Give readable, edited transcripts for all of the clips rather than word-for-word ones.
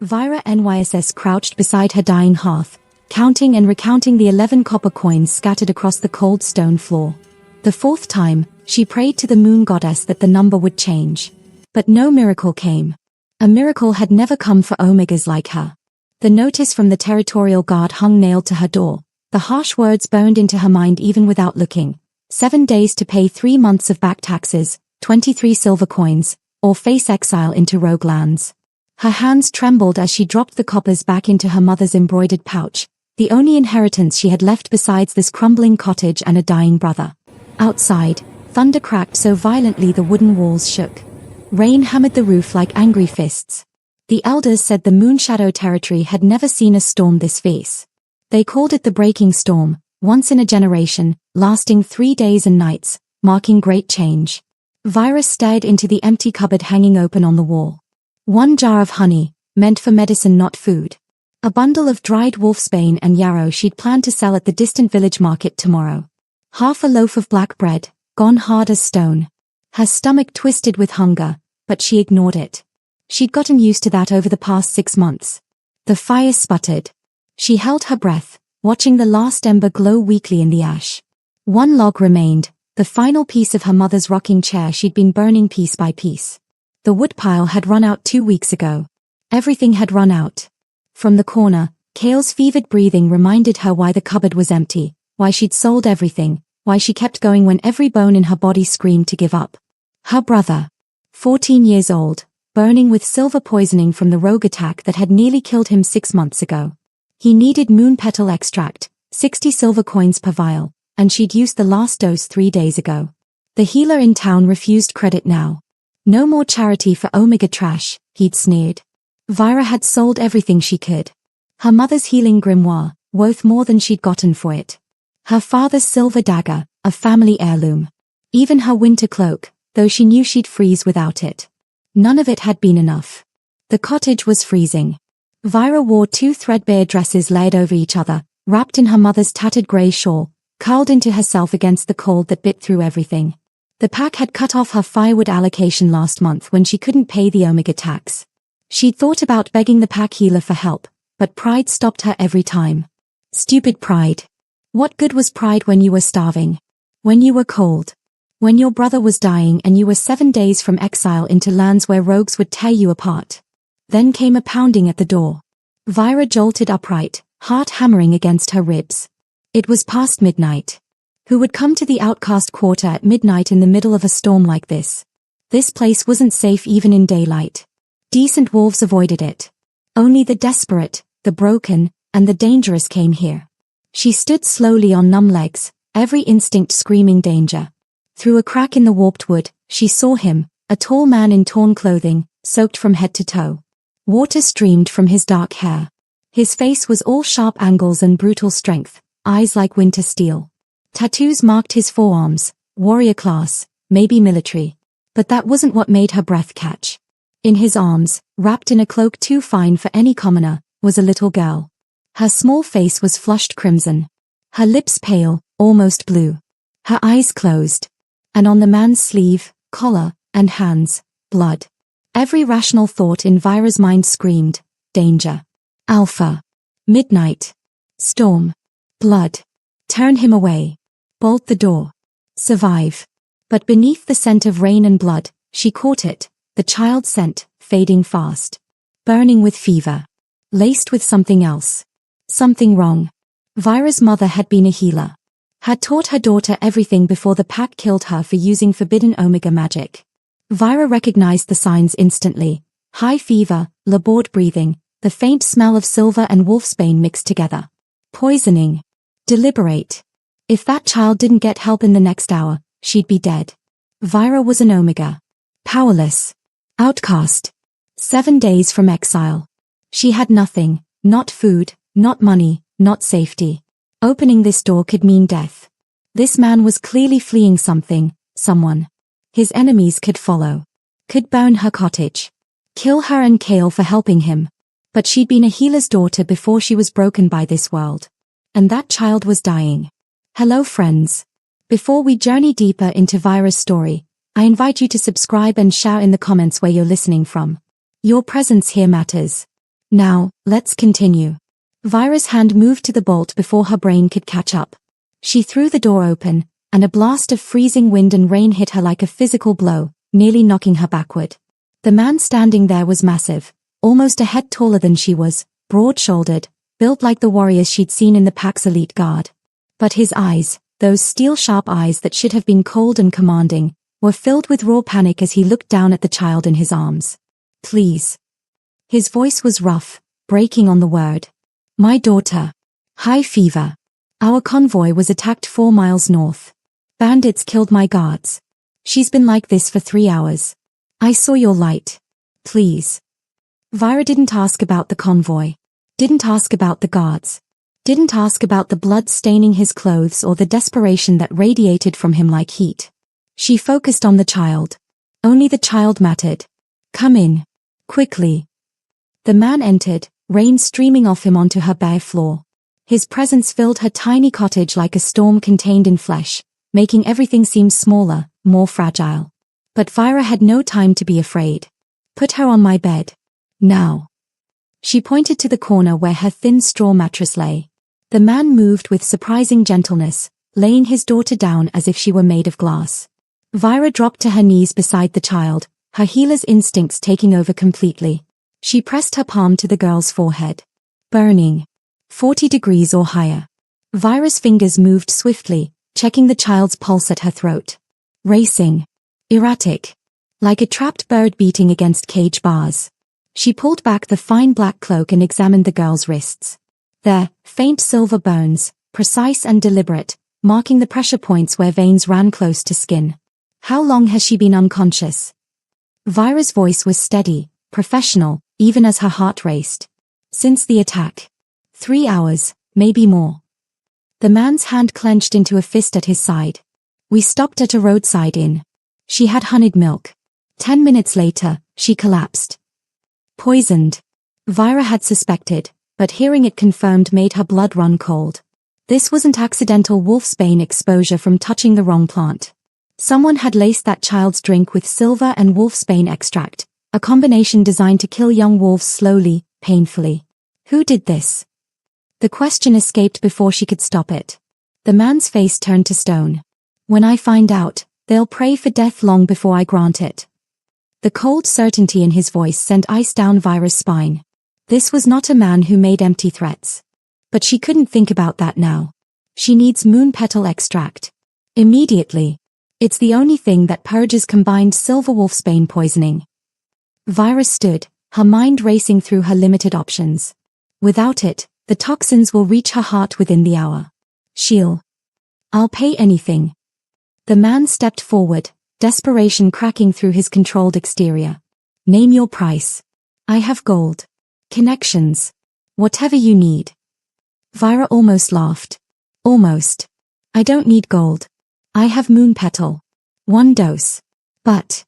Vira NYSS crouched beside her dying hearth, counting and recounting the 11 copper coins scattered across the cold stone floor. The fourth time, she prayed to the moon goddess that the number would change. But no miracle came. A miracle had never come for Omegas like her. The notice from the territorial guard hung nailed to her door. The harsh words burned into her mind even without looking. 7 days to pay 3 months of back taxes, 23 silver coins, or face exile into rogue lands. Her hands trembled as she dropped the coppers back into her mother's embroidered pouch, the only inheritance she had left besides this crumbling cottage and a dying brother. Outside, thunder cracked so violently the wooden walls shook. Rain hammered the roof like angry fists. The elders said the Moonshadow territory had never seen a storm this fierce. They called it the breaking storm, once in a generation, lasting 3 days and nights, marking great change. Vira stared into the empty cupboard hanging open on the wall. 1 jar of honey, meant for medicine not food. A bundle of dried wolfsbane and yarrow she'd planned to sell at the distant village market tomorrow. Half a loaf of black bread, gone hard as stone. Her stomach twisted with hunger, but she ignored it. She'd gotten used to that over the past 6 months. The fire sputtered. She held her breath, watching the last ember glow weakly in the ash. 1 log remained, the final piece of her mother's rocking chair she'd been burning piece by piece. The woodpile had run out 2 weeks ago. Everything had run out. From the corner, Kale's fevered breathing reminded her why the cupboard was empty, why she'd sold everything, why she kept going when every bone in her body screamed to give up. Her brother, 14 years old, burning with silver poisoning from the rogue attack that had nearly killed him 6 months ago. He needed moon petal extract, 60 silver coins per vial, and she'd used the last dose 3 days ago. The healer in town refused credit now. No more charity for Omega trash, he'd sneered. Vira had sold everything she could. Her mother's healing grimoire, worth more than she'd gotten for it. Her father's silver dagger, a family heirloom. Even her winter cloak, though she knew she'd freeze without it. None of it had been enough. The cottage was freezing. Vira wore 2 threadbare dresses layered over each other, wrapped in her mother's tattered grey shawl, curled into herself against the cold that bit through everything. The pack had cut off her firewood allocation last month when she couldn't pay the Omega tax. She'd thought about begging the pack healer for help, but pride stopped her every time. Stupid pride. What good was pride when you were starving? When you were cold? When your brother was dying and you were 7 days from exile into lands where rogues would tear you apart? Then came a pounding at the door. Vira jolted upright, heart hammering against her ribs. It was past midnight. Who would come to the outcast quarter at midnight in the middle of a storm like this? This place wasn't safe even in daylight. Decent wolves avoided it. Only the desperate, the broken, and the dangerous came here. She stood slowly on numb legs, every instinct screaming danger. Through a crack in the warped wood, she saw him, a tall man in torn clothing, soaked from head to toe. Water streamed from his dark hair. His face was all sharp angles and brutal strength, eyes like winter steel. Tattoos marked his forearms, warrior class, maybe military. But that wasn't what made her breath catch. In his arms, wrapped in a cloak too fine for any commoner, was a little girl. Her small face was flushed crimson. Her lips pale, almost blue. Her eyes closed. And on the man's sleeve, collar, and hands, blood. Every rational thought in Vira's mind screamed, danger. Alpha. Midnight. Storm. Blood. Turn him away. Bolt the door. Survive. But beneath the scent of rain and blood, she caught it, the child's scent, fading fast. Burning with fever. Laced with something else. Something wrong. Vira's mother had been a healer. Had taught her daughter everything before the pack killed her for using forbidden Omega magic. Vira recognized the signs instantly. High fever, labored breathing, the faint smell of silver and wolfsbane mixed together. Poisoning. Deliberate. If that child didn't get help in the next hour, she'd be dead. Vira was an Omega. Powerless. Outcast. 7 days from exile. She had nothing, not food, not money, not safety. Opening this door could mean death. This man was clearly fleeing something, someone. His enemies could follow. Could burn her cottage. Kill her and Kale for helping him. But she'd been a healer's daughter before she was broken by this world. And that child was dying. Hello friends. Before we journey deeper into Vira's story, I invite you to subscribe and share in the comments where you're listening from. Your presence here matters. Now, let's continue. Vira's hand moved to the bolt before her brain could catch up. She threw the door open, and a blast of freezing wind and rain hit her like a physical blow, nearly knocking her backward. The man standing there was massive, almost a head taller than she was, broad-shouldered, built like the warriors she'd seen in the pack's elite guard. But his eyes, those steel-sharp eyes that should have been cold and commanding, were filled with raw panic as he looked down at the child in his arms. Please. His voice was rough, breaking on the word. My daughter. High fever. Our convoy was attacked 4 miles north. Bandits killed my guards. She's been like this for 3 hours. I saw your light. Please. Vira didn't ask about the convoy. Didn't ask about the guards. Didn't ask about the blood staining his clothes or the desperation that radiated from him like heat. She focused on the child. Only the child mattered. Come in. Quickly. The man entered, rain streaming off him onto her bare floor. His presence filled her tiny cottage like a storm contained in flesh, making everything seem smaller, more fragile. But Vira had no time to be afraid. Put her on my bed. Now. She pointed to the corner where her thin straw mattress lay. The man moved with surprising gentleness, laying his daughter down as if she were made of glass. Vira dropped to her knees beside the child, her healer's instincts taking over completely. She pressed her palm to the girl's forehead. Burning. 40 degrees or higher. Vira's fingers moved swiftly, checking the child's pulse at her throat. Racing. Erratic. Like a trapped bird beating against cage bars. She pulled back the fine black cloak and examined the girl's wrists. There, faint silver bones, precise and deliberate, marking the pressure points where veins ran close to skin. How long has she been unconscious? Vira's voice was steady, professional, even as her heart raced. Since the attack. 3 hours, maybe more. The man's hand clenched into a fist at his side. We stopped at a roadside inn. She had honeyed milk. 10 minutes later, she collapsed. Poisoned. Vira had suspected, but hearing it confirmed made her blood run cold. This wasn't accidental wolfsbane exposure from touching the wrong plant. Someone had laced that child's drink with silver and wolfsbane extract, a combination designed to kill young wolves slowly, painfully. Who did this? The question escaped before she could stop it. The man's face turned to stone. When I find out, they'll pray for death long before I grant it. The cold certainty in his voice sent ice down Vira's spine. This was not a man who made empty threats. But she couldn't think about that now. She needs moon petal extract. Immediately. It's the only thing that purges combined silver wolfsbane poisoning. Vira stood, her mind racing through her limited options. Without it, the toxins will reach her heart within the hour. I'll pay anything. The man stepped forward, desperation cracking through his controlled exterior. Name your price. I have gold. Connections. Whatever you need. Vira almost laughed. Almost. I don't need gold. I have moon petal. 1 dose. But.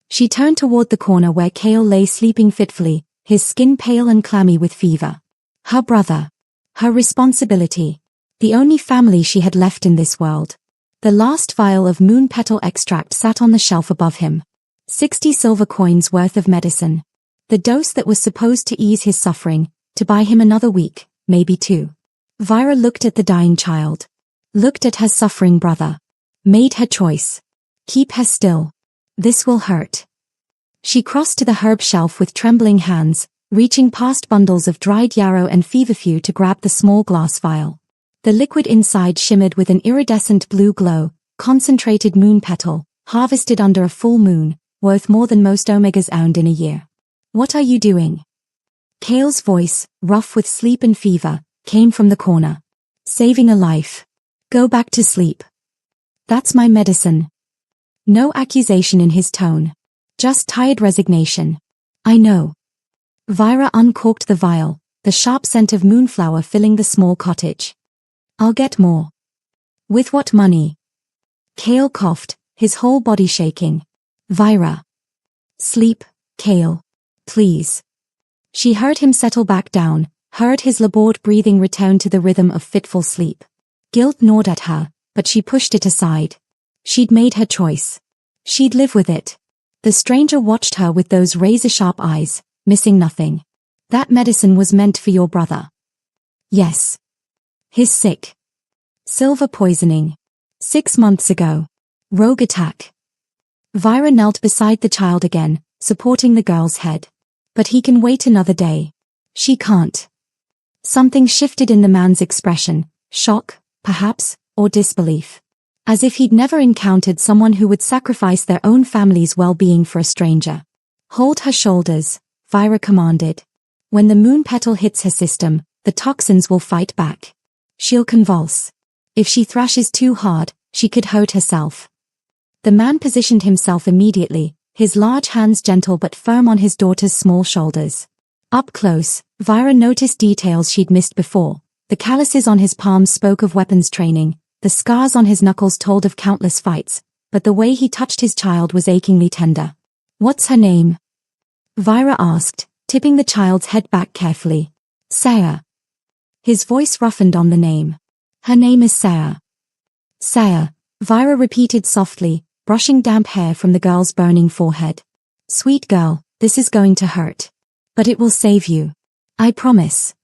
She turned toward the corner where Kale lay sleeping fitfully, his skin pale and clammy with fever. Her brother. Her responsibility. The only family she had left in this world. The last vial of moon petal extract sat on the shelf above him. 60 silver coins worth of medicine. The dose that was supposed to ease his suffering, to buy him another week, maybe 2. Vira looked at the dying child. Looked at her suffering brother. Made her choice. Keep her still. This will hurt. She crossed to the herb shelf with trembling hands, reaching past bundles of dried yarrow and feverfew to grab the small glass vial. The liquid inside shimmered with an iridescent blue glow, concentrated moon petal, harvested under a full moon, worth more than most omegas owned in a year. What are you doing? Kale's voice, rough with sleep and fever, came from the corner. Saving a life. Go back to sleep. That's my medicine. No accusation in his tone. Just tired resignation. I know. Vira uncorked the vial, the sharp scent of moonflower filling the small cottage. I'll get more. With what money? Kale coughed, his whole body shaking. Vira. Sleep, Kale. Please. She heard him settle back down, heard his labored breathing return to the rhythm of fitful sleep. Guilt gnawed at her, but she pushed it aside. She'd made her choice. She'd live with it. The stranger watched her with those razor-sharp eyes, missing nothing. That medicine was meant for your brother. Yes. He's sick. Silver poisoning. 6 months ago. Rogue attack. Vira knelt beside the child again, supporting the girl's head. But he can wait another day. She can't. Something shifted in the man's expression, shock, perhaps, or disbelief. As if he'd never encountered someone who would sacrifice their own family's well-being for a stranger. Hold her shoulders, Vira commanded. When the moon petal hits her system, the toxins will fight back. She'll convulse. If she thrashes too hard, she could hurt herself. The man positioned himself immediately, his large hands gentle but firm on his daughter's small shoulders. Up close, Vira noticed details she'd missed before. The calluses on his palms spoke of weapons training, the scars on his knuckles told of countless fights, but the way he touched his child was achingly tender. What's her name? Vira asked, tipping the child's head back carefully. Sarah. His voice roughened on the name. Her name is Sarah. Sarah, Vira repeated softly, brushing damp hair from the girl's burning forehead. Sweet girl, this is going to hurt. But it will save you. I promise.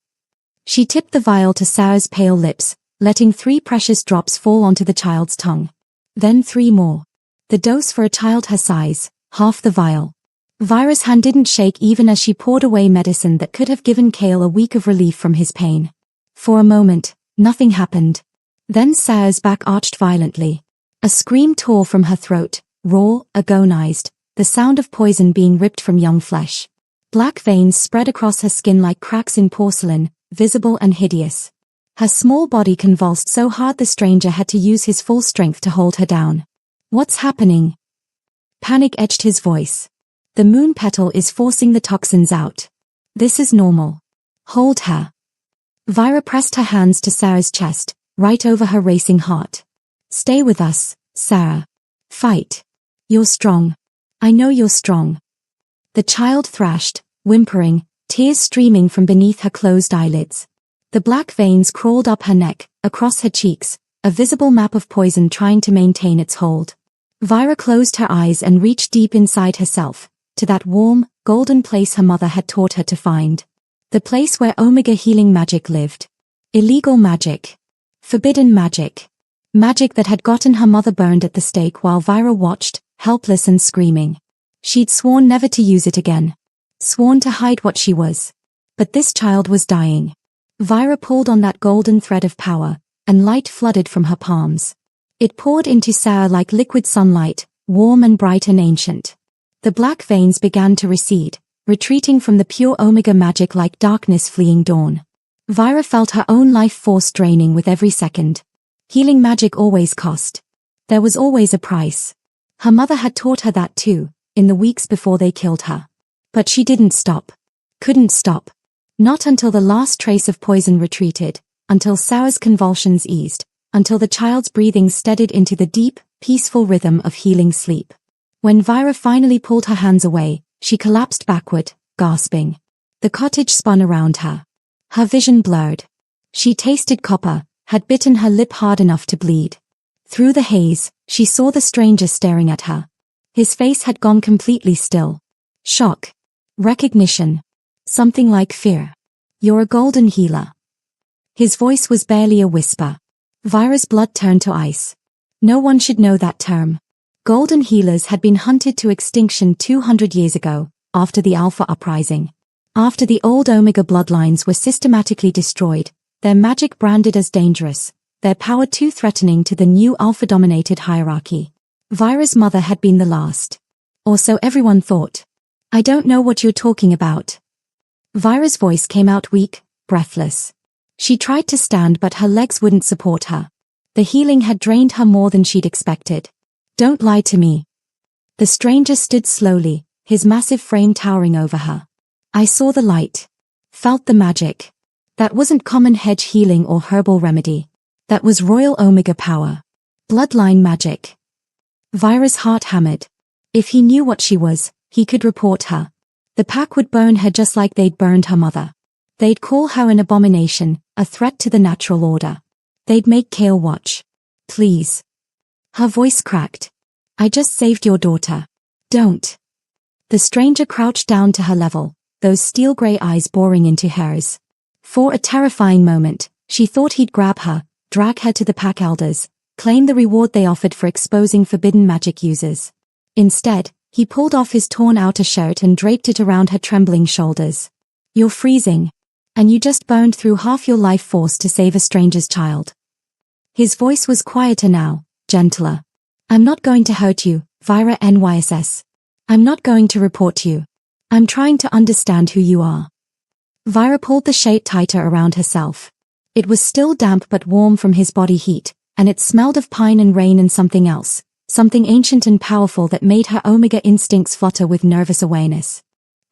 She tipped the vial to Sarah's pale lips, letting 3 precious drops fall onto the child's tongue. Then 3 more. The dose for a child her size, half the vial. Vira's hand didn't shake even as she poured away medicine that could have given Cale a week of relief from his pain. For a moment, nothing happened. Then Sarah's back arched violently. A scream tore from her throat, raw, agonized, the sound of poison being ripped from young flesh. Black veins spread across her skin like cracks in porcelain, visible and hideous. Her small body convulsed so hard the stranger had to use his full strength to hold her down. What's happening? Panic edged his voice. The moon petal is forcing the toxins out. This is normal. Hold her. Vira pressed her hands to Sarah's chest, right over her racing heart. Stay with us, Sarah. Fight. You're strong. I know you're strong. The child thrashed, whimpering, tears streaming from beneath her closed eyelids. The black veins crawled up her neck, across her cheeks, a visible map of poison trying to maintain its hold. Vira closed her eyes and reached deep inside herself, to that warm, golden place her mother had taught her to find. The place where Omega healing magic lived. Illegal magic. Forbidden magic. Magic that had gotten her mother burned at the stake while Vira watched, helpless and screaming. She'd sworn never to use it again. Sworn to hide what she was. But this child was dying. Vira pulled on that golden thread of power, and light flooded from her palms. It poured into Sarah like liquid sunlight, warm and bright and ancient. The black veins began to recede, retreating from the pure Omega magic like darkness fleeing dawn. Vira felt her own life force draining with every second. Healing magic always cost. There was always a price. Her mother had taught her that too, in the weeks before they killed her. But she didn't stop. Couldn't stop. Not until the last trace of poison retreated, until Sarah's convulsions eased, until the child's breathing steadied into the deep, peaceful rhythm of healing sleep. When Vira finally pulled her hands away, she collapsed backward, gasping. The cottage spun around her. Her vision blurred. She tasted copper, had bitten her lip hard enough to bleed. Through the haze, she saw the stranger staring at her. His face had gone completely still. Shock. Recognition. Something like fear. You're a golden healer. His voice was barely a whisper. Vira's blood turned to ice. No one should know that term. Golden healers had been hunted to extinction 200 years ago, after the Alpha Uprising. After the old Omega bloodlines were systematically destroyed, their magic branded as dangerous, their power too threatening to the new Alpha-dominated hierarchy. Vira's mother had been the last. Or so everyone thought. I don't know what you're talking about. Vira's voice came out weak, breathless. She tried to stand but her legs wouldn't support her. The healing had drained her more than she'd expected. Don't lie to me. The stranger stood slowly, his massive frame towering over her. I saw the light. Felt the magic. That wasn't common hedge healing or herbal remedy. That was royal Omega power. Bloodline magic. Vira's heart hammered. If he knew what she was, he could report her. The pack would burn her just like they'd burned her mother. They'd call her an abomination, a threat to the natural order. They'd make Cale watch. Please. Her voice cracked. I just saved your daughter. Don't. The stranger crouched down to her level, those steel-gray eyes boring into hers. For a terrifying moment, she thought he'd grab her, drag her to the pack elders, claim the reward they offered for exposing forbidden magic users. Instead, he pulled off his torn outer shirt and draped it around her trembling shoulders. "You're freezing. And you just burned through half your life force to save a stranger's child." His voice was quieter now, gentler. "I'm not going to hurt you, Vira NYSS. I'm not going to report you. I'm trying to understand who you are." Vira pulled the shade tighter around herself. It was still damp but warm from his body heat, and it smelled of pine and rain and something else, something ancient and powerful that made her Omega instincts flutter with nervous awareness.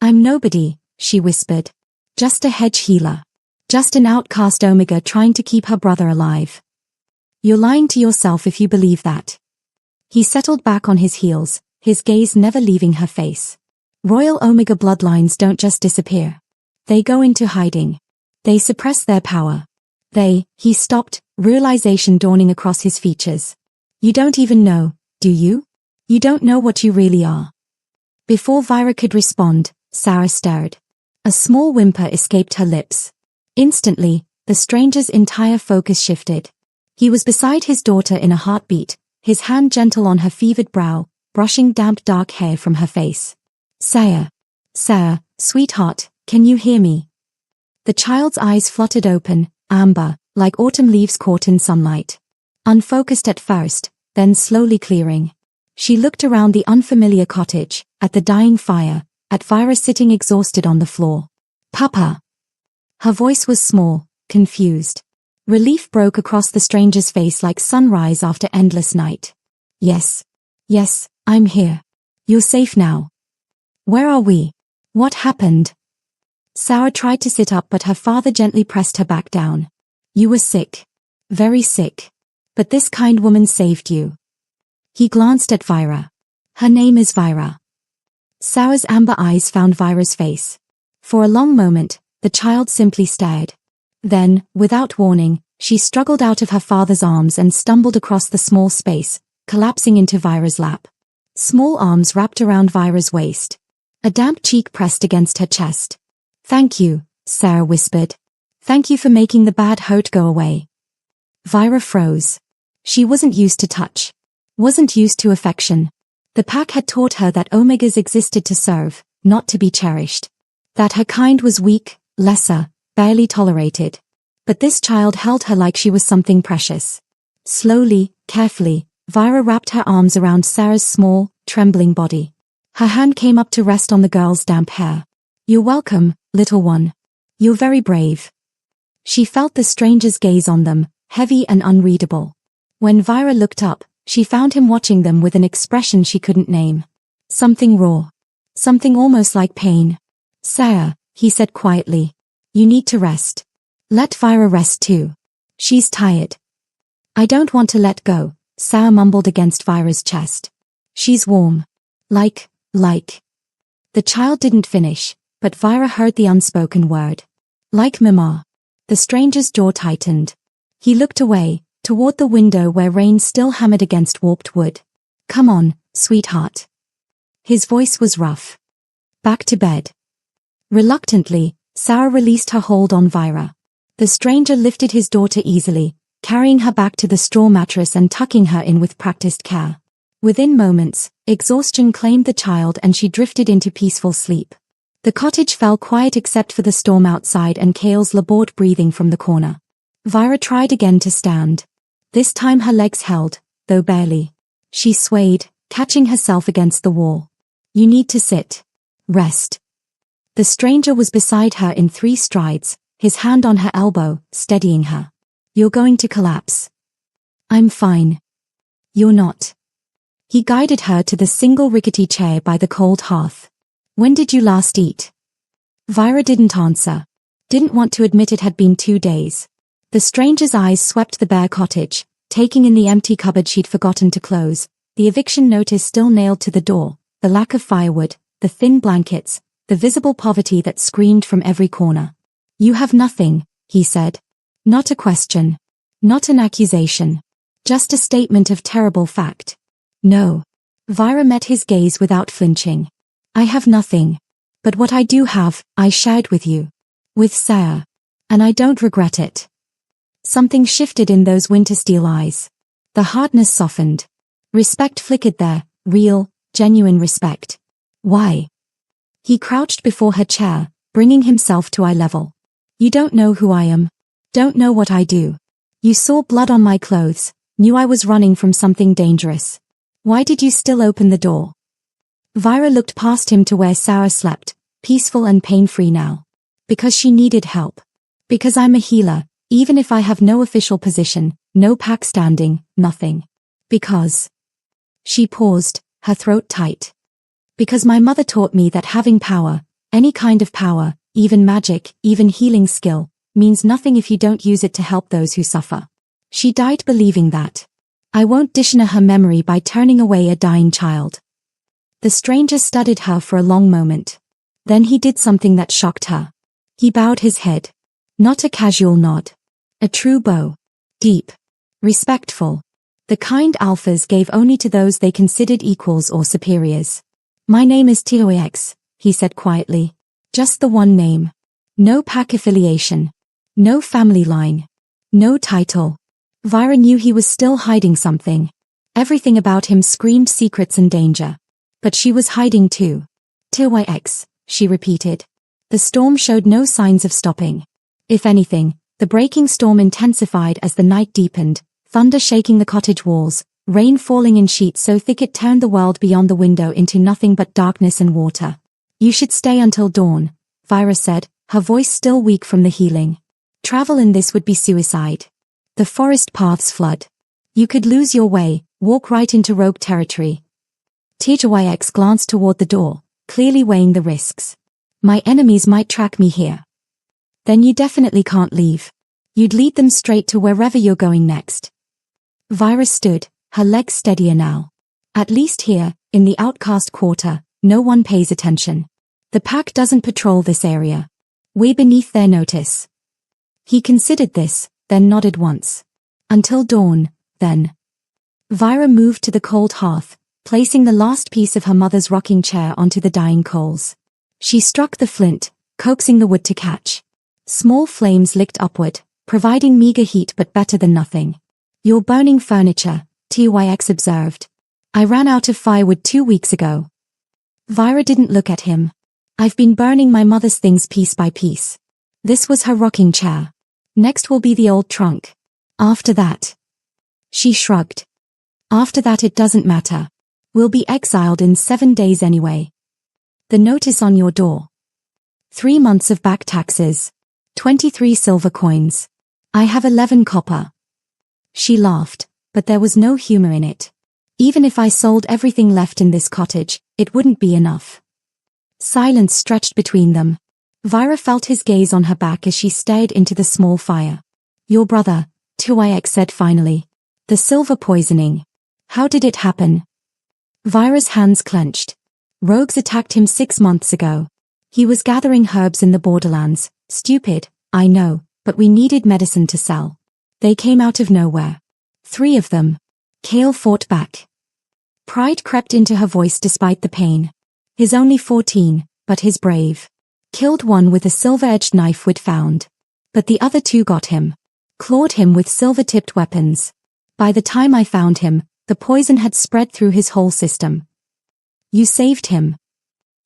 "I'm nobody," she whispered. "Just a hedge healer. Just an outcast Omega trying to keep her brother alive." "You're lying to yourself if you believe that." He settled back on his heels, his gaze never leaving her face. "Royal Omega bloodlines don't just disappear. They go into hiding. They suppress their power. He stopped, realization dawning across his features. "You don't even know, do you? You don't know what you really are." Before Vira could respond, Sarah stared. A small whimper escaped her lips. Instantly, the stranger's entire focus shifted. He was beside his daughter in a heartbeat, his hand gentle on her fevered brow, brushing damp dark hair from her face. Sarah, sweetheart, can you hear me?" The child's eyes fluttered open, amber, like autumn leaves caught in sunlight. Unfocused at first, then slowly clearing. She looked around the unfamiliar cottage, at the dying fire, at Vira sitting exhausted on the floor. "Papa." Her voice was small, confused. Relief broke across the stranger's face like sunrise after endless night. Yes, I'm here. You're safe now." "Where are we? What happened?" Sarah tried to sit up but her father gently pressed her back down. "You were sick. Very sick. But this kind woman saved you." He glanced at Vira. "Her name is Vira." Sarah's amber eyes found Vira's face. For a long moment, the child simply stared. Then, without warning, she struggled out of her father's arms and stumbled across the small space, collapsing into Vira's lap. Small arms wrapped around Vira's waist. A damp cheek pressed against her chest. "Thank you," Sarah whispered. "Thank you for making the bad hurt go away." Vira froze. She wasn't used to touch. Wasn't used to affection. The pack had taught her that Omegas existed to serve, not to be cherished. That her kind was weak, lesser, barely tolerated. But this child held her like she was something precious. Slowly, carefully, Vira wrapped her arms around Sarah's small, trembling body. Her hand came up to rest on the girl's damp hair. "You're welcome, little one. You're very brave." She felt the stranger's gaze on them, heavy and unreadable. When Vira looked up, she found him watching them with an expression she couldn't name. Something raw. Something almost like pain. "Sarah," he said quietly. "You need to rest. Let Vira rest too. She's tired." "I don't want to let go," Sarah mumbled against Vira's chest. "She's warm. Like. The child didn't finish, but Vira heard the unspoken word. "Like Mama." The stranger's jaw tightened. He looked away, toward the window where rain still hammered against warped wood. "Come on, sweetheart." His voice was rough. "Back to bed." Reluctantly, Sarah released her hold on Vira. The stranger lifted his daughter easily, carrying her back to the straw mattress and tucking her in with practiced care. Within moments, exhaustion claimed the child and she drifted into peaceful sleep. The cottage fell quiet except for the storm outside and Kale's labored breathing from the corner. Vira tried again to stand. This time her legs held, though barely. She swayed, catching herself against the wall. "You need to sit. Rest." The stranger was beside her in 3 strides, his hand on her elbow, steadying her. "You're going to collapse." "I'm fine." "You're not." He guided her to the single rickety chair by the cold hearth. "When did you last eat?" Vira didn't answer. Didn't want to admit it had been 2 days. The stranger's eyes swept the bare cottage, taking in the empty cupboard she'd forgotten to close, the eviction notice still nailed to the door, the lack of firewood, the thin blankets, the visible poverty that screamed from every corner. "You have nothing," he said. Not a question. Not an accusation. Just a statement of terrible fact. "No." Vira met his gaze without flinching. "I have nothing. But what I do have, I shared with you. With Sarah. And I don't regret it. Something shifted in those winter steel eyes. The hardness softened. Respect flickered there, real, genuine respect. Why? He crouched before her chair, bringing himself to eye level. You don't know who I am. Don't know what I do. You saw blood on my clothes, knew I was running from something dangerous. Why did you still open the door? Vira looked past him to where Sarah slept, peaceful and pain-free now. Because she needed help. Because I'm a healer, even if I have no official position, no pack standing, nothing. Because. She paused, her throat tight. Because my mother taught me that having power, any kind of power, even magic, even healing skill, means nothing if you don't use it to help those who suffer. She died believing that. I won't dishonor her memory by turning away a dying child. The stranger studied her for a long moment. Then he did something that shocked her. He bowed his head. Not a casual nod. A true bow. Deep. Respectful. The kind alphas gave only to those they considered equals or superiors. My name is Tox, he said quietly. Just the one name. No pack affiliation. No family line. No title. Vira knew he was still hiding something. Everything about him screamed secrets and danger. But she was hiding too. Tox, she repeated. The storm showed no signs of stopping. If anything, the breaking storm intensified as the night deepened, thunder shaking the cottage walls, rain falling in sheets so thick it turned the world beyond the window into nothing but darkness and water. You should stay until dawn, Vira said, her voice still weak from the healing. Travel in this would be suicide. The forest paths flood. You could lose your way, walk right into rogue territory. Tox glanced toward the door, clearly weighing the risks. My enemies might track me here. Then you definitely can't leave. You'd lead them straight to wherever you're going next. Vira stood, her legs steadier now. At least here, in the outcast quarter, no one pays attention. The pack doesn't patrol this area. We're beneath their notice. He considered this, then nodded once. Until dawn, then. Vira moved to the cold hearth, placing the last piece of her mother's rocking chair onto the dying coals. She struck the flint, coaxing the wood to catch. Small flames licked upward, providing meager heat but better than nothing. You're burning furniture, Tox observed. I ran out of firewood 2 weeks ago. Vira didn't look at him. I've been burning my mother's things piece by piece. This was her rocking chair. Next will be the old trunk. After that. She shrugged. After that it doesn't matter. We'll be exiled in 7 days anyway. The notice on your door. 3 months of back taxes. 23 silver coins. I have 11 copper. She laughed, but there was no humor in it. Even if I sold everything left in this cottage, it wouldn't be enough. Silence stretched between them. Vira felt his gaze on her back as she stared into the small fire. Your brother, Tox said finally. The silver poisoning. How did it happen? Vira's hands clenched. Rogues attacked him 6 months ago. He was gathering herbs in the borderlands. Stupid, I know, but we needed medicine to sell. They came out of nowhere. 3 of them. Kale fought back. Pride crept into her voice despite the pain. He's only 14, but he's brave. Killed one with a silver-edged knife we'd found. But the other 2 got him. Clawed him with silver-tipped weapons. By the time I found him, the poison had spread through his whole system. You saved him.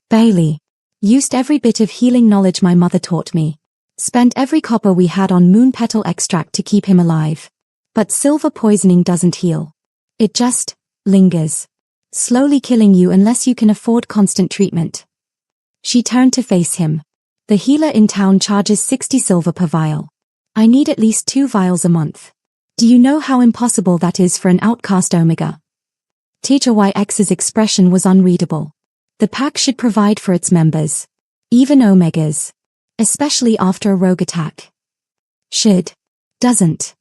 Barely. Used every bit of healing knowledge my mother taught me. Spent every copper we had on moon petal extract to keep him alive. But silver poisoning doesn't heal. It just lingers. Slowly killing you unless you can afford constant treatment. She turned to face him. The healer in town charges 60 silver per vial. I need at least 2 vials a month. Do you know how impossible that is for an outcast Omega? Tox's expression was unreadable. The pack should provide for its members. Even Omegas. Especially after a rogue attack. Should. Doesn't.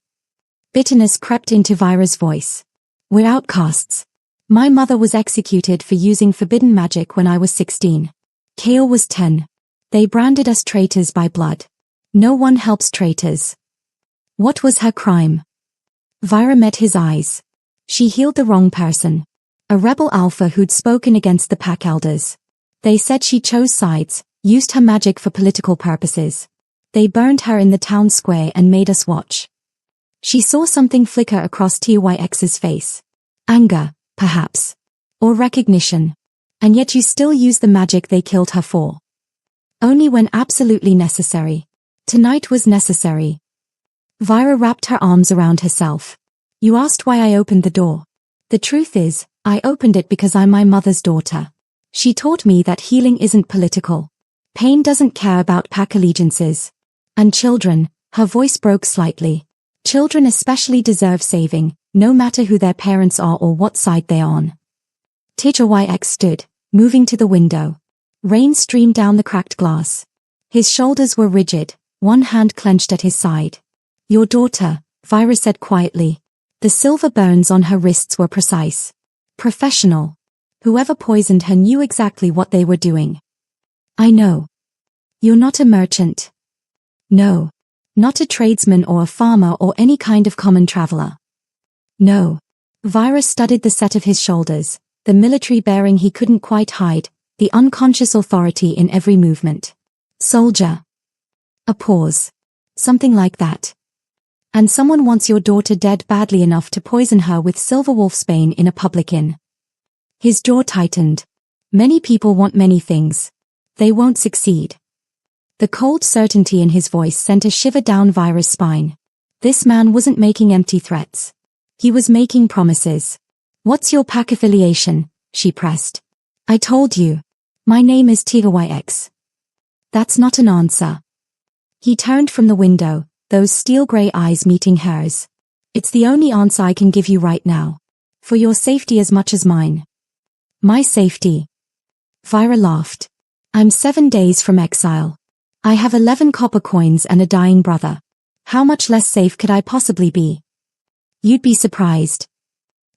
Bitterness crept into Vira's voice. We're outcasts. My mother was executed for using forbidden magic when I was 16. Kale was 10. They branded us traitors by blood. No one helps traitors. What was her crime? Vira met his eyes. She healed the wrong person. A rebel alpha who'd spoken against the pack elders. They said she chose sides, Used her magic for political purposes. They burned her in the town square and made us watch. She saw something flicker across TYX's face. Anger, perhaps. Or recognition. And yet you still use the magic they killed her for. Only when absolutely necessary. Tonight was necessary. Vira wrapped her arms around herself. You asked why I opened the door. The truth is, I opened it because I'm my mother's daughter. She taught me that healing isn't political. Pain doesn't care about pack allegiances. And children, her voice broke slightly. Children especially deserve saving, no matter who their parents are or what side they're on. Teacher YX stood, moving to the window. Rain streamed down the cracked glass. His shoulders were rigid, one hand clenched at his side. Your daughter, Vira said quietly. The silver burns on her wrists were precise. Professional. Whoever poisoned her knew exactly what they were doing. I know. You're not a merchant. No. Not a tradesman or a farmer or any kind of common traveler. No. Vira studied the set of his shoulders, the military bearing he couldn't quite hide, the unconscious authority in every movement. Soldier. A pause. Something like that. And someone wants your daughter dead badly enough to poison her with silver wolfsbane in a public inn. His jaw tightened. Many people want many things. They won't succeed. The cold certainty in his voice sent a shiver down Vira's spine. This man wasn't making empty threats. He was making promises. What's your pack affiliation? She pressed. I told you. My name is TYX. That's not an answer. He turned from the window, those steel-grey eyes meeting hers. It's the only answer I can give you right now. For your safety as much as mine. My safety. Vira laughed. I'm 7 days from exile. I have 11 copper coins and a dying brother. How much less safe could I possibly be? You'd be surprised.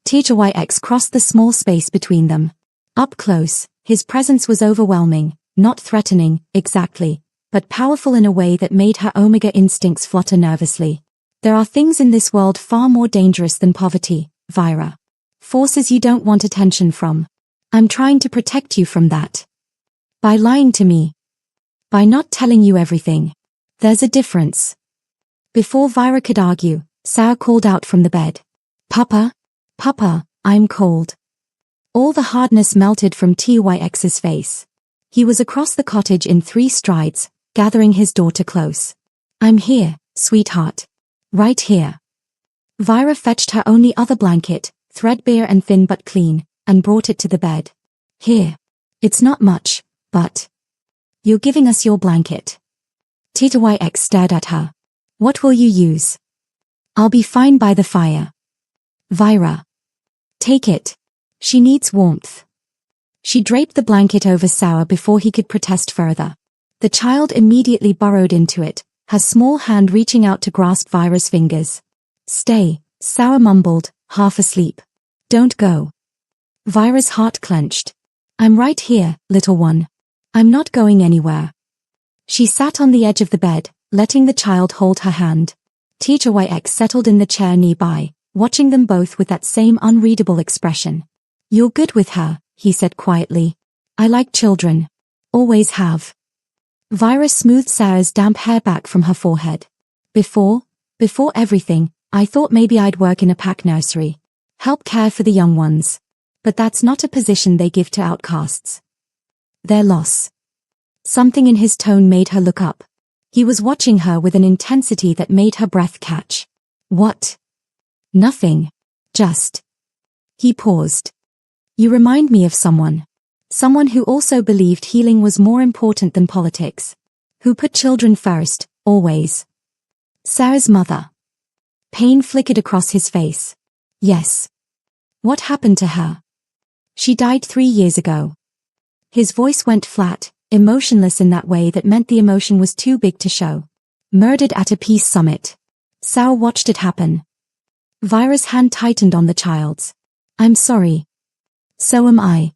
Teacher YX crossed the small space between them. Up close, his presence was overwhelming, not threatening, exactly, but powerful in a way that made her Omega instincts flutter nervously. There are things in this world far more dangerous than poverty, Vira. Forces you don't want attention from. I'm trying to protect you from that. By lying to me. By not telling you everything. There's a difference. Before Vira could argue, Sarah called out from the bed. Papa? Papa, I'm cold. All the hardness melted from TYX's face. He was across the cottage in 3 strides, gathering his daughter close. I'm here, sweetheart. Right here. Vira fetched her only other blanket, threadbare and thin but clean, and brought it to the bed. Here. It's not much, but... You're giving us your blanket. Tita YX stared at her. What will you use? I'll be fine by the fire. Vira. Take it. She needs warmth. She draped the blanket over Sarah before he could protest further. The child immediately burrowed into it, her small hand reaching out to grasp Vira's fingers. Stay, Sarah mumbled, half asleep. Don't go. Vira's heart clenched. I'm right here, little one. I'm not going anywhere. She sat on the edge of the bed, letting the child hold her hand. Teacher YX settled in the chair nearby, watching them both with that same unreadable expression. You're good with her, he said quietly. I like children. Always have. Vira smoothed Sarah's damp hair back from her forehead. Before everything, I thought maybe I'd work in a pack nursery. Help care for the young ones. But that's not a position they give to outcasts. Their loss. Something in his tone made her look up. He was watching her with an intensity that made her breath catch. What? Nothing. Just. He paused. You remind me of someone. Someone who also believed healing was more important than politics. Who put children first, always. Sarah's mother. Pain flickered across his face. Yes. What happened to her? She died 3 years ago. His voice went flat, emotionless in that way that meant the emotion was too big to show. Murdered at a peace summit. Sarah watched it happen. Vira's hand tightened on the child's. I'm sorry. So am I.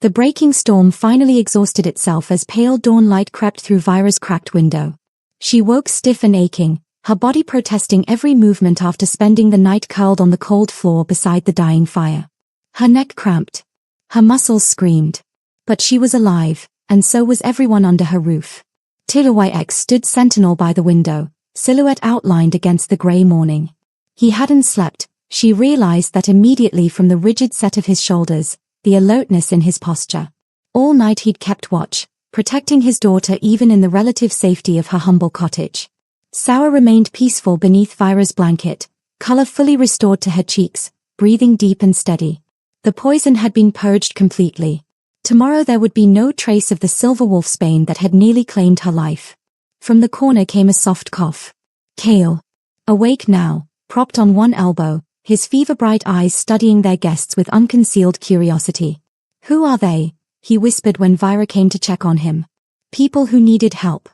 The breaking storm finally exhausted itself as pale dawn light crept through Vira's cracked window. She woke stiff and aching, her body protesting every movement after spending the night curled on the cold floor beside the dying fire. Her neck cramped. Her muscles screamed. But she was alive, and so was everyone under her roof. Tilyx stood sentinel by the window, silhouette outlined against the grey morning. He hadn't slept, she realized that immediately from the rigid set of his shoulders, the alertness in his posture. All night he'd kept watch, protecting his daughter even in the relative safety of her humble cottage. Sarah remained peaceful beneath Vira's blanket, color fully restored to her cheeks, breathing deep and steady. The poison had been purged completely. Tomorrow there would be no trace of the silver wolfsbane that had nearly claimed her life. From the corner came a soft cough. Cale. Awake now, propped on one elbow, his fever-bright eyes studying their guests with unconcealed curiosity. Who are they? He whispered when Vira came to check on him. People who needed help.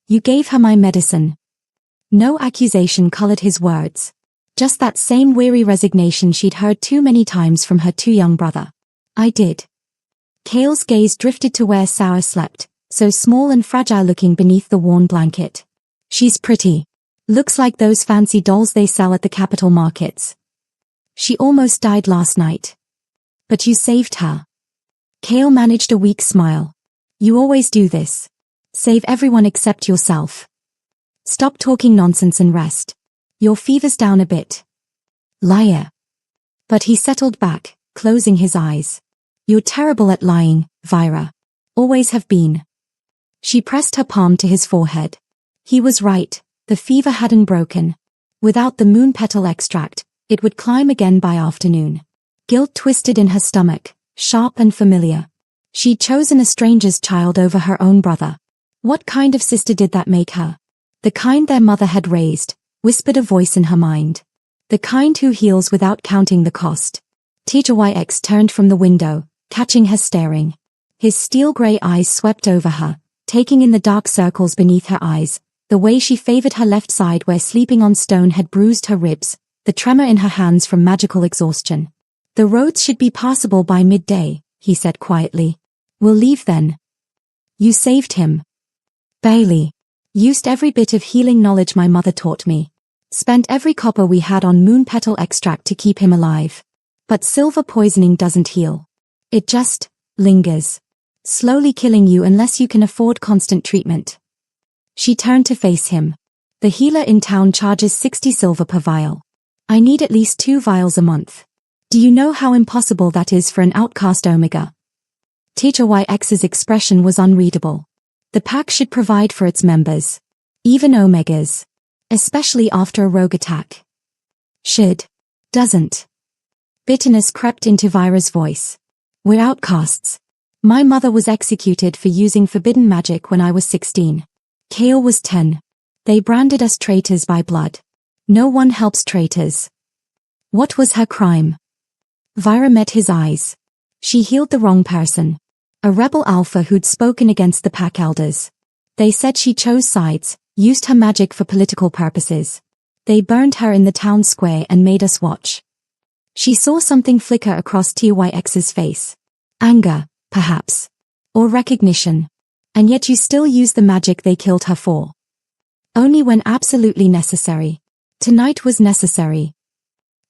You gave her my medicine. No accusation colored his words. Just that same weary resignation she'd heard too many times from her too young brother. I did. Cale's gaze drifted to where Sarah slept, so small and fragile looking beneath the worn blanket. She's pretty. Looks like those fancy dolls they sell at the capital markets. She almost died last night. But you saved her. Cale managed a weak smile. You always do this. Save everyone except yourself. Stop talking nonsense and rest. Your fever's down a bit. Liar. But he settled back, closing his eyes. You're terrible at lying, Vira. Always have been. She pressed her palm to his forehead. He was right, the fever hadn't broken. Without the moon petal extract, it would climb again by afternoon. Guilt twisted in her stomach, sharp and familiar. She'd chosen a stranger's child over her own brother. What kind of sister did that make her? The kind their mother had raised, whispered a voice in her mind. The kind who heals without counting the cost. Tilyx turned from the window, catching her staring. His steel-grey eyes swept over her, taking in the dark circles beneath her eyes, the way she favored her left side where sleeping on stone had bruised her ribs, the tremor in her hands from magical exhaustion. The roads should be passable by midday, he said quietly. We'll leave then. You saved him. Bailey. Used every bit of healing knowledge my mother taught me. Spent every copper we had on moon petal extract to keep him alive. But silver poisoning doesn't heal. It just lingers. Slowly killing you unless you can afford constant treatment. She turned to face him. The healer in town charges 60 silver per vial. I need at least 2 vials a month. Do you know how impossible that is for an outcast Omega? Tilyx's expression was unreadable. The pack should provide for its members. Even Omegas. Especially after a rogue attack. Should. Doesn't. Bitterness crept into Vira's voice. We're outcasts. My mother was executed for using forbidden magic when I was 16. Cale was 10. They branded us traitors by blood. No one helps traitors. What was her crime? Vira met his eyes. She healed the wrong person. A rebel alpha who'd spoken against the pack elders. They said she chose sides, used her magic for political purposes. They burned her in the town square and made us watch. She saw something flicker across Tilyx's face. Anger, perhaps. Or recognition. And yet you still use the magic they killed her for. Only when absolutely necessary. Tonight was necessary.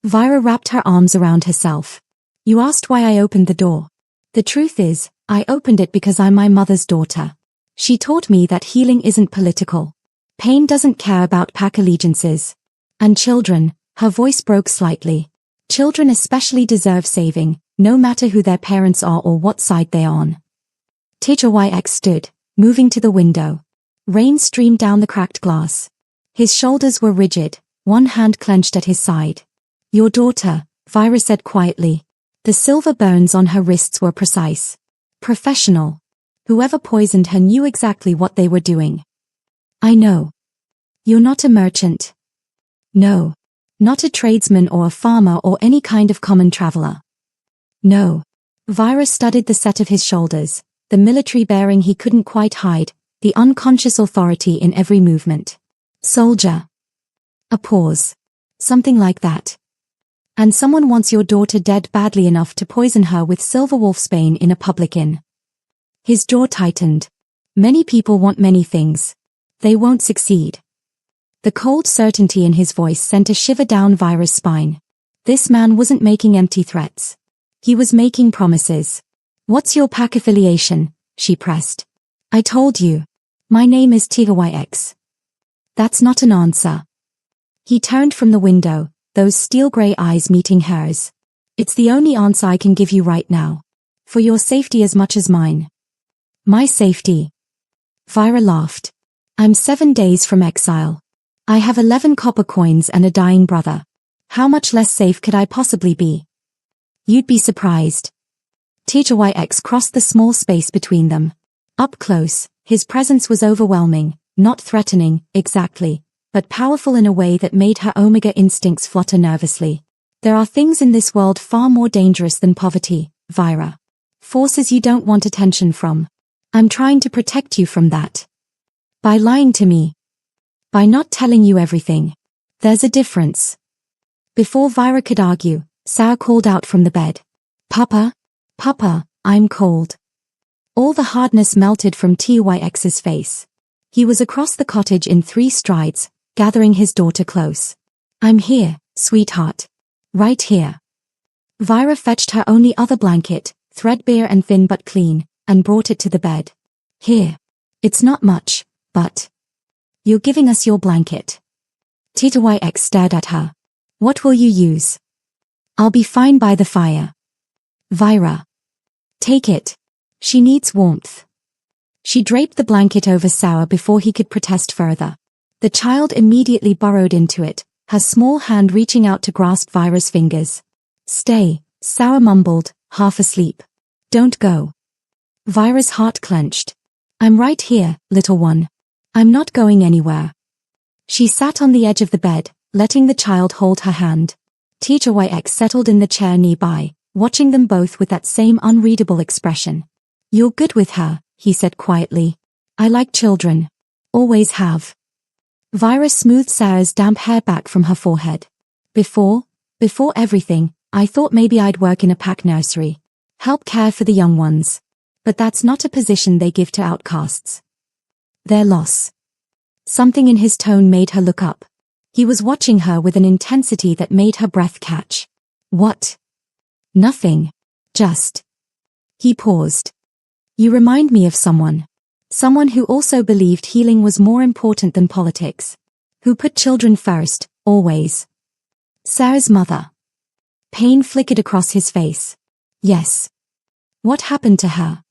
Vira wrapped her arms around herself. You asked why I opened the door. The truth is, I opened it because I'm my mother's daughter. She taught me that healing isn't political. Pain doesn't care about pack allegiances. And children, her voice broke slightly. Children especially deserve saving, no matter who their parents are or what side they're on. Tilyx stood, moving to the window. Rain streamed down the cracked glass. His shoulders were rigid, one hand clenched at his side. Your daughter, Vira said quietly. The silver burns on her wrists were precise. Professional. Whoever poisoned her knew exactly what they were doing. I know. You're not a merchant. No. Not a tradesman or a farmer or any kind of common traveler. No. Vira studied the set of his shoulders, the military bearing he couldn't quite hide, the unconscious authority in every movement. Soldier. A pause. Something like that. And someone wants your daughter dead badly enough to poison her with silver wolfsbane in a public inn. His jaw tightened. Many people want many things. They won't succeed. The cold certainty in his voice sent a shiver down Vira's spine. This man wasn't making empty threats. He was making promises. What's your pack affiliation? she pressed. I told you. My name is TYX. That's not an answer. He turned from the window, those steel-gray eyes meeting hers. It's the only answer I can give you right now. For your safety as much as mine. My safety. Vira laughed. I'm 7 days from exile. I have 11 copper coins and a dying brother. How much less safe could I possibly be? You'd be surprised. TYX crossed the small space between them. Up close, his presence was overwhelming, not threatening, exactly, but powerful in a way that made her Omega instincts flutter nervously. There are things in this world far more dangerous than poverty, Vira. Forces you don't want attention from. I'm trying to protect you from that. By lying to me. By not telling you everything. There's a difference. Before Vira could argue, Sarah called out from the bed. Papa? Papa, I'm cold. All the hardness melted from TYX's face. He was across the cottage in 3 strides, gathering his daughter close. I'm here, sweetheart. Right here. Vira fetched her only other blanket, threadbare and thin but clean, and brought it to the bed. Here. It's not much, but... You're giving us your blanket. TYX stared at her. What will you use? I'll be fine by the fire. Vira. Take it. She needs warmth. She draped the blanket over Sarah before he could protest further. The child immediately burrowed into it, her small hand reaching out to grasp Vira's fingers. Stay, Sarah mumbled, half asleep. Don't go. Vira's heart clenched. I'm right here, little one. I'm not going anywhere. She sat on the edge of the bed, letting the child hold her hand. TYX settled in the chair nearby, watching them both with that same unreadable expression. You're good with her, he said quietly. I like children. Always have. Vira smoothed Sarah's damp hair back from her forehead. Before everything, I thought maybe I'd work in a pack nursery. Help care for the young ones. But that's not a position they give to outcasts. Their loss. Something in his tone made her look up. He was watching her with an intensity that made her breath catch. What? Nothing. Just. He paused. You remind me of someone. Someone who also believed healing was more important than politics. Who put children first, always. Sarah's mother. Pain flickered across his face. Yes. What happened to her?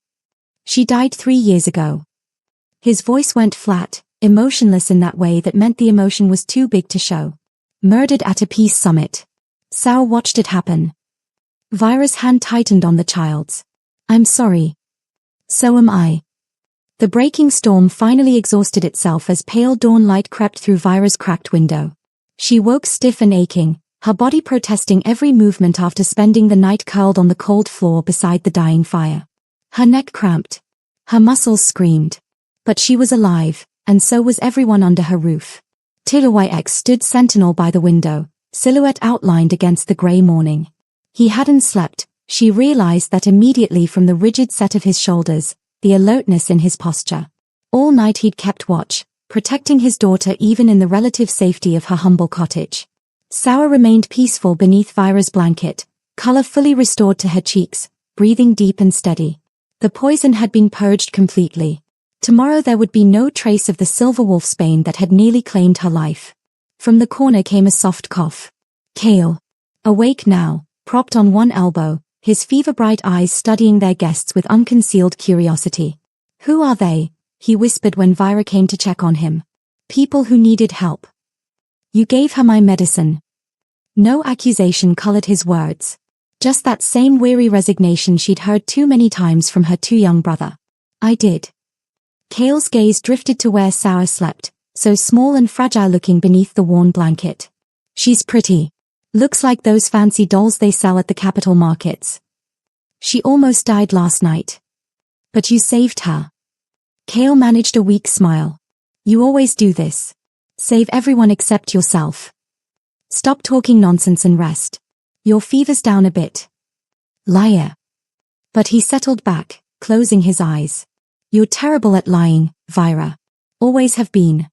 She died 3 years ago. His voice went flat, emotionless in that way that meant the emotion was too big to show. Murdered at a peace summit. Sarah watched it happen. Vira's hand tightened on the child's. I'm sorry. So am I. The breaking storm finally exhausted itself as pale dawn light crept through Vira's cracked window. She woke stiff and aching, her body protesting every movement after spending the night curled on the cold floor beside the dying fire. Her neck cramped. Her muscles screamed. But she was alive, and so was everyone under her roof. TYX stood sentinel by the window, silhouette outlined against the grey morning. He hadn't slept. She realized that immediately from the rigid set of his shoulders, the alertness in his posture. All night he'd kept watch, protecting his daughter even in the relative safety of her humble cottage. Sarah remained peaceful beneath Vira's blanket, color fully restored to her cheeks, breathing deep and steady. The poison had been purged completely. Tomorrow there would be no trace of the silver wolfsbane that had nearly claimed her life. From the corner came a soft cough. Kale. Awake now, propped on one elbow, his fever-bright eyes studying their guests with unconcealed curiosity. Who are they? He whispered when Vira came to check on him. People who needed help. You gave her my medicine. No accusation colored his words. Just that same weary resignation she'd heard too many times from her too young brother. I did. Kale's gaze drifted to where Sarah slept, so small and fragile looking beneath the worn blanket. She's pretty. Looks like those fancy dolls they sell at the capital markets. She almost died last night. But you saved her. Kale managed a weak smile. You always do this. Save everyone except yourself. Stop talking nonsense and rest. Your fever's down a bit. Liar. But he settled back, closing his eyes. You're terrible at lying, Vira. Always have been.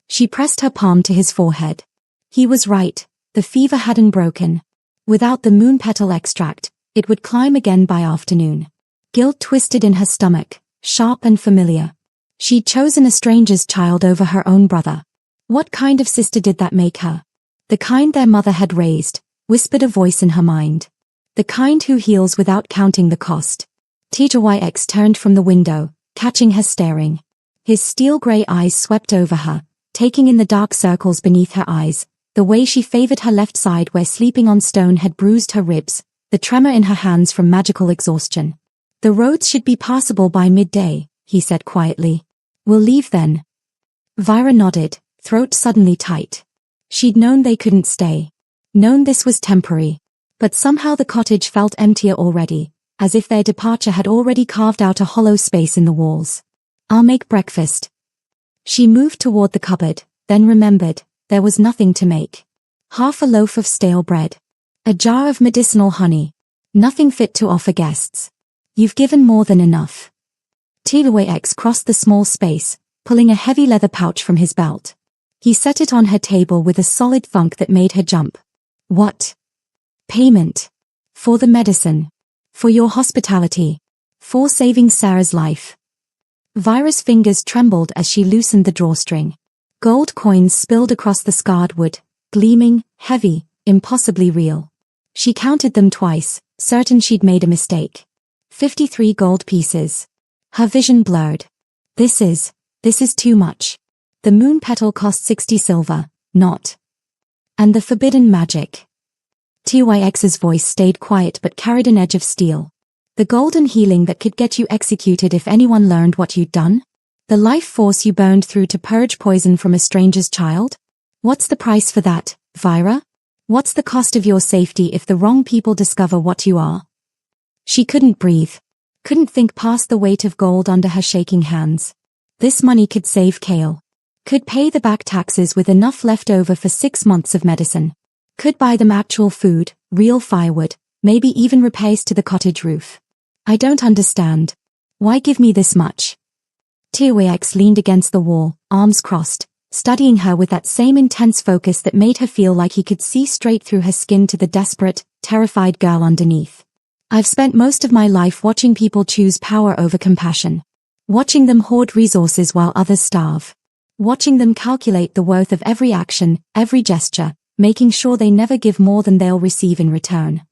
She pressed her palm to his forehead. He was right, the fever hadn't broken. Without the moon petal extract, it would climb again by afternoon. Guilt twisted in her stomach, sharp and familiar. She'd chosen a stranger's child over her own brother. What kind of sister did that make her? The kind their mother had raised, whispered a voice in her mind. The kind who heals without counting the cost. TYX turned from the window, catching her staring. His steel-grey eyes swept over her, taking in the dark circles beneath her eyes, the way she favored her left side where sleeping on stone had bruised her ribs, the tremor in her hands from magical exhaustion. The roads should be passable by midday, he said quietly. We'll leave then. Vira nodded, throat suddenly tight. She'd known they couldn't stay. Known this was temporary. But somehow the cottage felt emptier already, as if their departure had already carved out a hollow space in the walls. I'll make breakfast. She moved toward the cupboard, then remembered, there was nothing to make. Half a loaf of stale bread. A jar of medicinal honey. Nothing fit to offer guests. You've given more than enough. TYX crossed the small space, pulling a heavy leather pouch from his belt. He set it on her table with a solid thunk that made her jump. What? Payment. For the medicine. For your hospitality. For saving Sarah's life. Vira's fingers trembled as she loosened the drawstring. Gold coins spilled across the scarred wood, gleaming, heavy, impossibly real. She counted them twice, certain she'd made a mistake. 53 gold pieces. Her vision blurred. This is too much. The moon petal cost 60 silver, not. And the forbidden magic. TYX's voice stayed quiet but carried an edge of steel. The golden healing that could get you executed if anyone learned what you'd done? The life force you burned through to purge poison from a stranger's child? What's the price for that, Vira? What's the cost of your safety if the wrong people discover what you are? She couldn't breathe. Couldn't think past the weight of gold under her shaking hands. This money could save Kale. Could pay the back taxes with enough left over for 6 months of medicine. Could buy them actual food, real firewood, maybe even repairs to the cottage roof. I don't understand. Why give me this much? TYX leaned against the wall, arms crossed, studying her with that same intense focus that made her feel like he could see straight through her skin to the desperate, terrified girl underneath. I've spent most of my life watching people choose power over compassion. Watching them hoard resources while others starve. Watching them calculate the worth of every action, every gesture, making sure they never give more than they'll receive in return.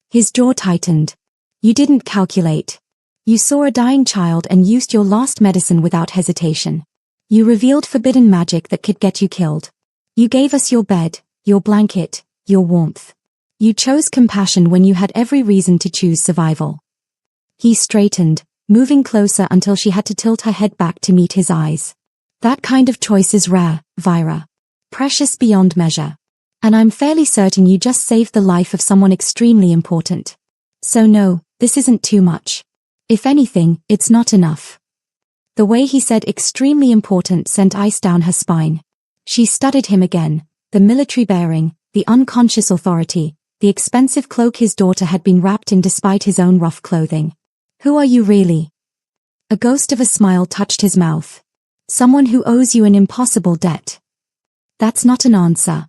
His jaw tightened. You didn't calculate. You saw a dying child and used your last medicine without hesitation. You revealed forbidden magic that could get you killed. You gave us your bed, your blanket, your warmth. You chose compassion when you had every reason to choose survival. He straightened, moving closer until she had to tilt her head back to meet his eyes. That kind of choice is rare, Vira. Precious beyond measure. And I'm fairly certain you just saved the life of someone extremely important. So no, this isn't too much. If anything, it's not enough. The way he said extremely important sent ice down her spine. She studied him again, the military bearing, the unconscious authority, the expensive cloak his daughter had been wrapped in despite his own rough clothing. Who are you really? A ghost of a smile touched his mouth. Someone who owes you an impossible debt. That's not an answer.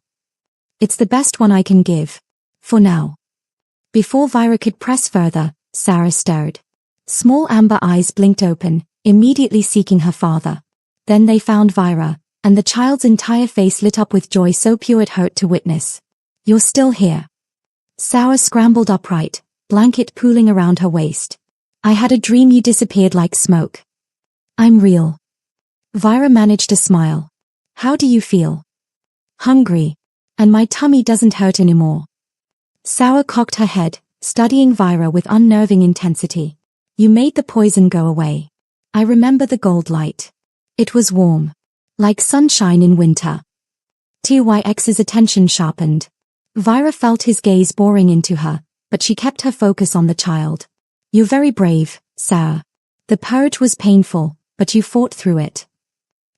It's the best one I can give. For now. Before Vira could press further, Sarah stirred. Small amber eyes blinked open, immediately seeking her father. Then they found Vira, and the child's entire face lit up with joy so pure it hurt to witness. You're still here. Sarah scrambled upright, blanket pooling around her waist. I had a dream you disappeared like smoke. I'm real. Vira managed a smile. How do you feel? Hungry. And my tummy doesn't hurt anymore. Sarah cocked her head, studying Vira with unnerving intensity. You made the poison go away. I remember the gold light. It was warm. Like sunshine in winter. TYX's attention sharpened. Vira felt his gaze boring into her, but she kept her focus on the child. You're very brave, Sarah. The purge was painful, but you fought through it.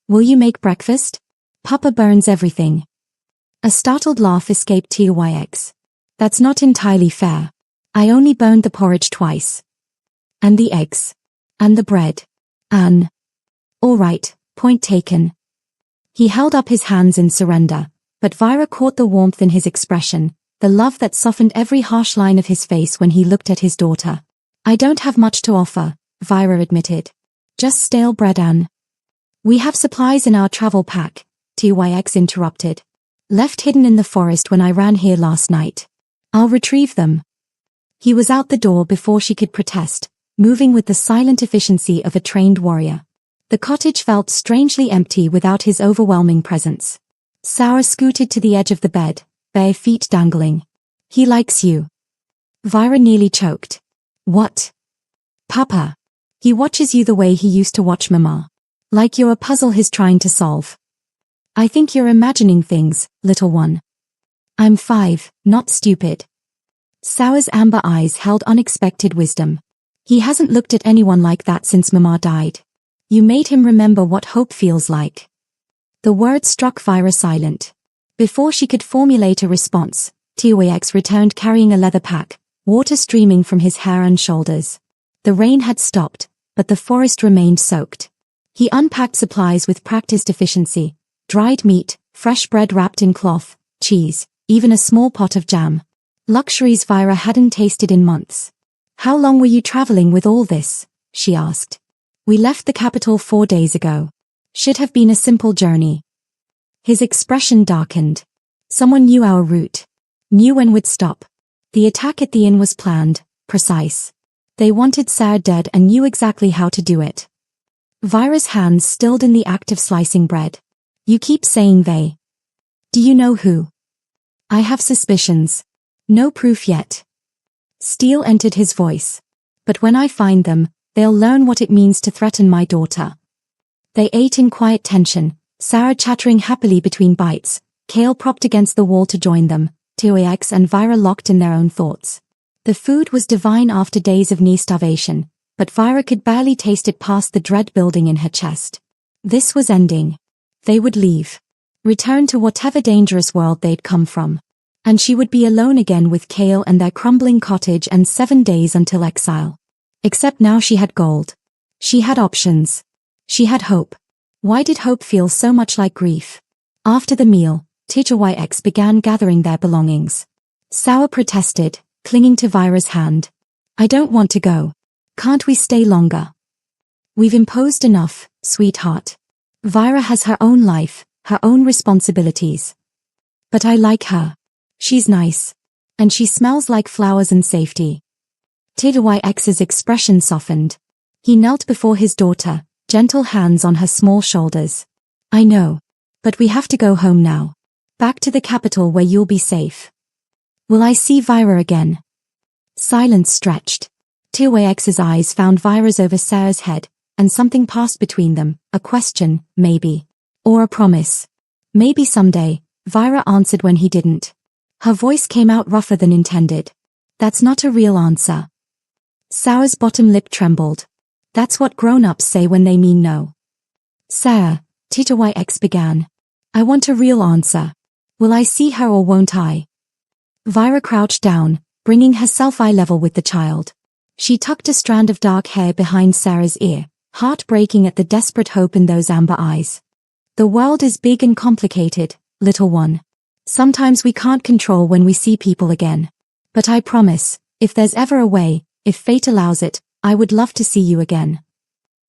Will you make breakfast? Papa burns everything. A startled laugh escaped TYX. That's not entirely fair. I only burned the porridge twice. And the eggs. And the bread. All right, point taken. He held up his hands in surrender, but Vira caught the warmth in his expression, the love that softened every harsh line of his face when he looked at his daughter. I don't have much to offer, Vira admitted. Just stale bread and... We have supplies in our travel pack, Tyx interrupted. Left hidden in the forest when I ran here last night. I'll retrieve them. He was out the door before she could protest, moving with the silent efficiency of a trained warrior. The cottage felt strangely empty without his overwhelming presence. Sarah scooted to the edge of the bed, bare feet dangling. He likes you. Vira nearly choked. What? Papa. He watches you the way he used to watch Mama. Like you're a puzzle he's trying to solve. I think you're imagining things, little one. I'm 5, not stupid. Sarah's amber eyes held unexpected wisdom. He hasn't looked at anyone like that since Mama died. You made him remember what hope feels like. The words struck Vira silent. Before she could formulate a response, Tyx returned carrying a leather pack, water streaming from his hair and shoulders. The rain had stopped, but the forest remained soaked. He unpacked supplies with practiced efficiency: dried meat, fresh bread wrapped in cloth, cheese, even a small pot of jam. Luxuries Vira hadn't tasted in months. How long were you traveling with all this? She asked. We left the capital 4 days ago. Should have been a simple journey. His expression darkened. Someone knew our route. Knew when we'd stop. The attack at the inn was planned, precise. They wanted Sarah dead and knew exactly how to do it. Vira's hands stilled in the act of slicing bread. You keep saying they. Do you know who? I have suspicions. No proof yet. Steel entered his voice. But when I find them, they'll learn what it means to threaten my daughter. They ate in quiet tension, Sarah chattering happily between bites, Kale propped against the wall to join them, Tyx and Vira locked in their own thoughts. The food was divine after days of near starvation, but Vira could barely taste it past the dread building in her chest. This was ending. They would leave. Return to whatever dangerous world they'd come from. And she would be alone again with Kale and their crumbling cottage and 7 days until exile. Except now she had gold. She had options. She had hope. Why did hope feel so much like grief? After the meal, Tyx began gathering their belongings. Sarah protested, clinging to Vira's hand. I don't want to go. Can't we stay longer? We've imposed enough, sweetheart. Vira has her own life, her own responsibilities. But I like her. She's nice. And she smells like flowers and safety. Tyx's expression softened. He knelt before his daughter, gentle hands on her small shoulders. I know. But we have to go home now. Back to the capital where you'll be safe. Will I see Vira again? Silence stretched. Tyx's eyes found Vira's over Sarah's head, and something passed between them, a question, maybe. Or a promise. Maybe someday, Vira answered when he didn't. Her voice came out rougher than intended. That's not a real answer. Sarah's bottom lip trembled. That's what grown-ups say when they mean no. Sarah, Tyx began. I want a real answer. Will I see her or won't I? Vira crouched down, bringing herself eye level with the child. She tucked a strand of dark hair behind Sarah's ear, heartbreaking at the desperate hope in those amber eyes. The world is big and complicated, little one. Sometimes we can't control when we see people again. But I promise, if there's ever a way, if fate allows it, I would love to see you again.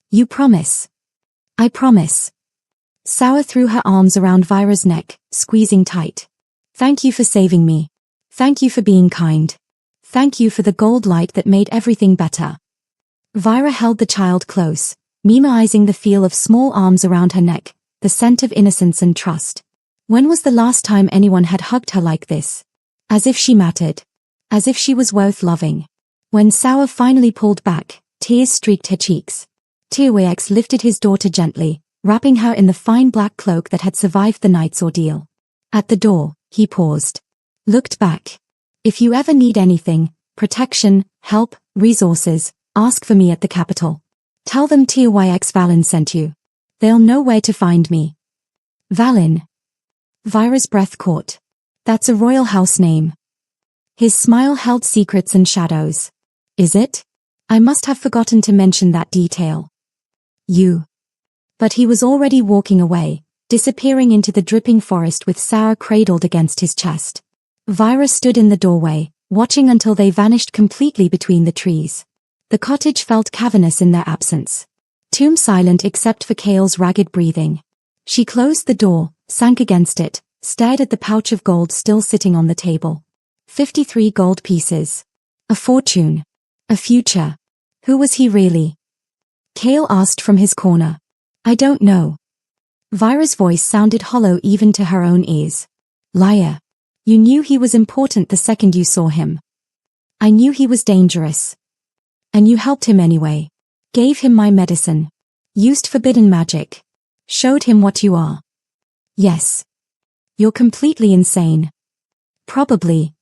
You promise? I promise. Sarah threw her arms around Vira's neck, squeezing tight. Thank you for saving me. Thank you for being kind. Thank you for the gold light that made everything better. Vira held the child close, memorizing the feel of small arms around her neck, the scent of innocence and trust. When was the last time anyone had hugged her like this? As if she mattered. As if she was worth loving. When Sarah finally pulled back, tears streaked her cheeks. Tyx lifted his daughter gently, wrapping her in the fine black cloak that had survived the night's ordeal. At the door, he paused. Looked back. If you ever need anything, protection, help, resources, ask for me at the capital. Tell them Tyx Valin sent you. They'll know where to find me. Valin. Vira's breath caught. That's a royal house name. His smile held secrets and shadows. Is it? I must have forgotten to mention that detail. You. But he was already walking away, disappearing into the dripping forest with Sarah cradled against his chest. Vira stood in the doorway, watching until they vanished completely between the trees. The cottage felt cavernous in their absence. Tomb silent except for Kale's ragged breathing. She closed the door, sank against it, stared at the pouch of gold still sitting on the table. 53 gold pieces. A fortune. A future. Who was he really? Kale asked from his corner. I don't know. Vira's voice sounded hollow even to her own ears. Liar. You knew he was important the second you saw him. I knew he was dangerous. And you helped him anyway. Gave him my medicine. Used forbidden magic. Showed him what you are. Yes. You're completely insane. Probably.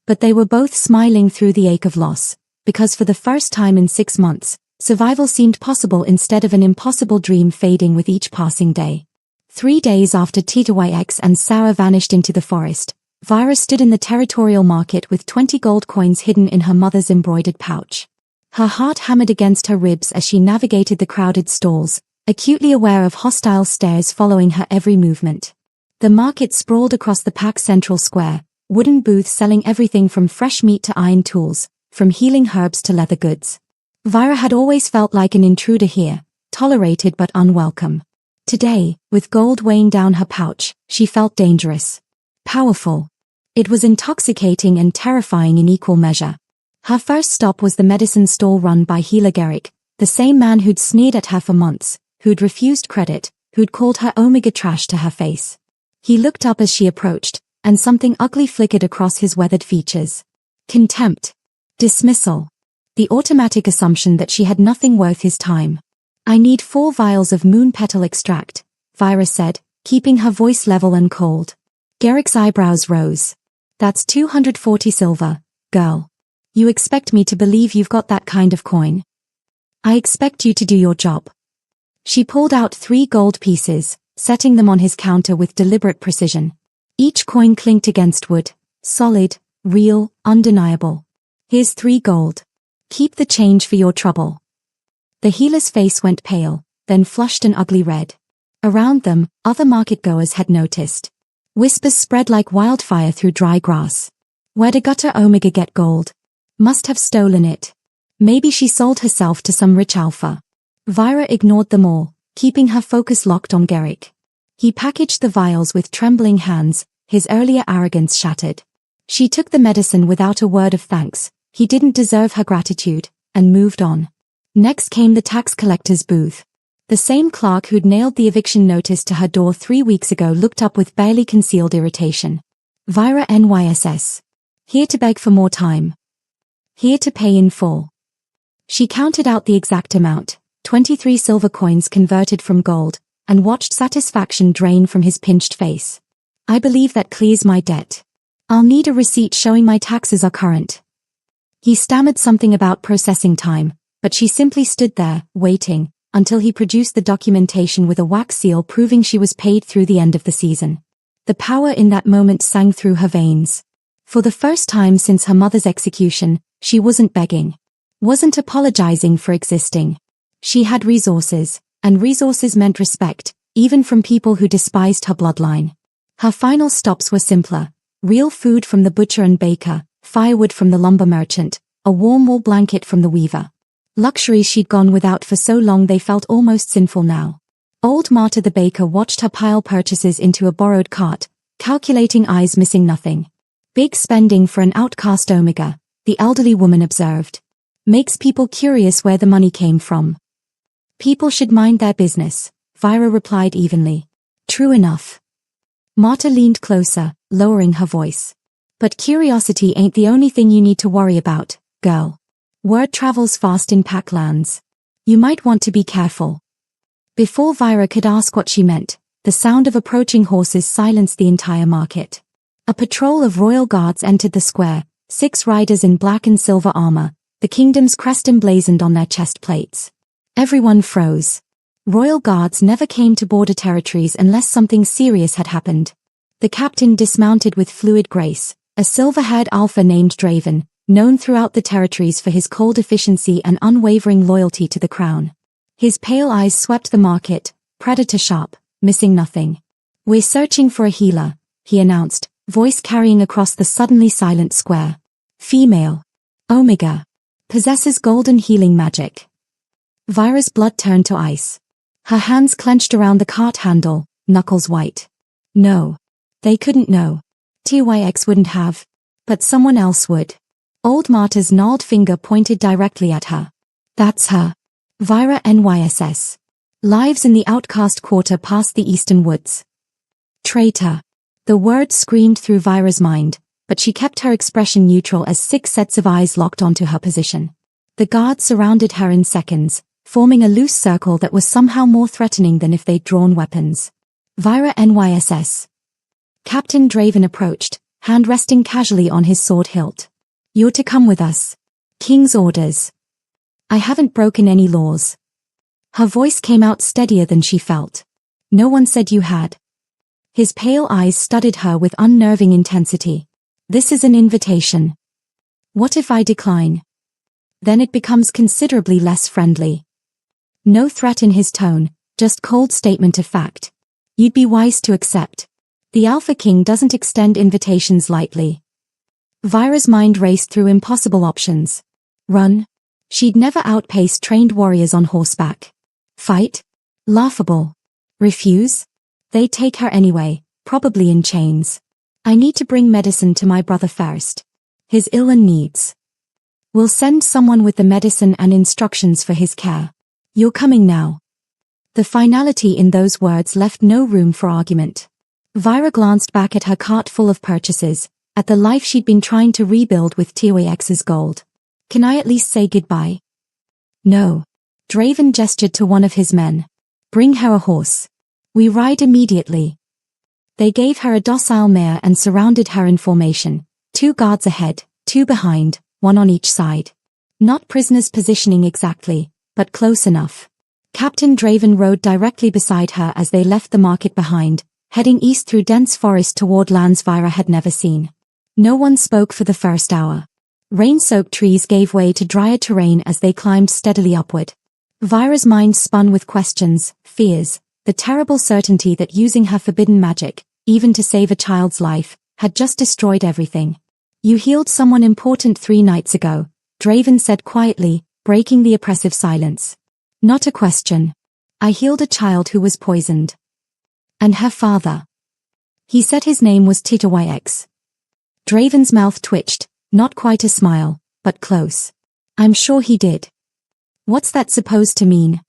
But they were both smiling through the ache of loss, because for the first time in 6 months, survival seemed possible instead of an impossible dream fading with each passing day. 3 days after TTYX and Sarah vanished into the forest, Vira stood in the territorial market with 20 gold coins hidden in her mother's embroidered pouch. Her heart hammered against her ribs as she navigated the crowded stalls, acutely aware of hostile stares following her every movement. The market sprawled across the packed central square, wooden booths selling everything from fresh meat to iron tools, from healing herbs to leather goods. Vira had always felt like an intruder here, tolerated but unwelcome. Today, with gold weighing down her pouch, she felt dangerous. Powerful. It was intoxicating and terrifying in equal measure. Her first stop was the medicine stall run by healer Garrick, the same man who'd sneered at her for months, who'd refused credit, who'd called her omega trash to her face. He looked up as she approached, and something ugly flickered across his weathered features. Contempt. Dismissal. The automatic assumption that she had nothing worth his time. I need 4 vials of moon petal extract, Vira said, keeping her voice level and cold. Garrick's eyebrows rose. That's 240 silver, girl. You expect me to believe you've got that kind of coin? I expect you to do your job. She pulled out 3 gold pieces, setting them on his counter with deliberate precision. Each coin clinked against wood, solid, real, undeniable. Here's 3 gold. Keep the change for your trouble. The healer's face went pale, then flushed an ugly red. Around them, other market-goers had noticed. Whispers spread like wildfire through dry grass. Where'd a gutter omega get gold? Must have stolen it. Maybe she sold herself to some rich alpha. Vira ignored them all, keeping her focus locked on Garrick. He packaged the vials with trembling hands, his earlier arrogance shattered. She took the medicine without a word of thanks, he didn't deserve her gratitude, and moved on. Next came the tax collector's booth. The same clerk who'd nailed the eviction notice to her door 3 weeks ago looked up with barely concealed irritation. Vira NYSS. Here to beg for more time. Here to pay in full. She counted out the exact amount, 23 silver coins converted from gold, and watched satisfaction drain from his pinched face. I believe that clears my debt. I'll need a receipt showing my taxes are current. He stammered something about processing time, but she simply stood there, waiting, until he produced the documentation with a wax seal proving she was paid through the end of the season. The power in that moment sang through her veins. For the first time since her mother's execution, she wasn't begging. Wasn't apologizing for existing. She had resources, and resources meant respect, even from people who despised her bloodline. Her final stops were simpler. Real food from the butcher and baker, firewood from the lumber merchant, a warm wool blanket from the weaver. Luxuries she'd gone without for so long they felt almost sinful now. Old Marta the baker watched her pile purchases into a borrowed cart, calculating eyes missing nothing. Big spending for an outcast omega, the elderly woman observed. Makes people curious where the money came from. People should mind their business, Vira replied evenly. True enough. Marta leaned closer, lowering her voice. But curiosity ain't the only thing you need to worry about, girl. Word travels fast in packlands. You might want to be careful. Before Vira could ask what she meant, the sound of approaching horses silenced the entire market. A patrol of royal guards entered the square, 6 riders in black and silver armor, the kingdom's crest emblazoned on their chest plates. Everyone froze. Royal guards never came to border territories unless something serious had happened. The captain dismounted with fluid grace, a silver-haired alpha named Draven, known throughout the territories for his cold efficiency and unwavering loyalty to the crown. His pale eyes swept the market, predator sharp, missing nothing. We're searching for a healer, he announced, voice carrying across the suddenly silent square. Female. Omega. Possesses golden healing magic. Vira's blood turned to ice. Her hands clenched around the cart handle, knuckles white. No. They couldn't know. TYX wouldn't have. But someone else would. Old Marta's gnarled finger pointed directly at her. That's her. Vira NYSS. Lives in the outcast quarter past the eastern woods. Traitor. The word screamed through Vira's mind, but she kept her expression neutral as 6 sets of eyes locked onto her position. The guards surrounded her in seconds, forming a loose circle that was somehow more threatening than if they'd drawn weapons. Vira NYSS. Captain Draven approached, hand resting casually on his sword hilt. You're to come with us. King's orders. I haven't broken any laws. Her voice came out steadier than she felt. No one said you had. His pale eyes studied her with unnerving intensity. This is an invitation. What if I decline? Then it becomes considerably less friendly. No threat in his tone, just cold statement of fact. You'd be wise to accept. The Alpha King doesn't extend invitations lightly. Vira's mind raced through impossible options. Run? She'd never outpaced trained warriors on horseback. Fight? Laughable. Refuse? They'd take her anyway, probably in chains. I need to bring medicine to my brother first. He's ill and needs. We'll send someone with the medicine and instructions for his care. You're coming now. The finality in those words left no room for argument. Vira glanced back at her cart full of purchases, at the life she'd been trying to rebuild with TYX's gold. Can I at least say goodbye? No. Draven gestured to one of his men. Bring her a horse. We ride immediately. They gave her a docile mare and surrounded her in formation, 2 guards ahead, 2 behind, 1 on each side. Not prisoners positioning exactly, but close enough. Captain Draven rode directly beside her as they left the market behind, heading east through dense forest toward lands Vira had never seen. No one spoke for the first hour. Rain-soaked trees gave way to drier terrain as they climbed steadily upward. Vira's mind spun with questions, fears, the terrible certainty that using her forbidden magic, even to save a child's life, had just destroyed everything. You healed someone important 3 nights ago, Draven said quietly, breaking the oppressive silence. Not a question. I healed a child who was poisoned. And her father. He said his name was TYX. Draven's mouth twitched, not quite a smile, but close. I'm sure he did. What's that supposed to mean?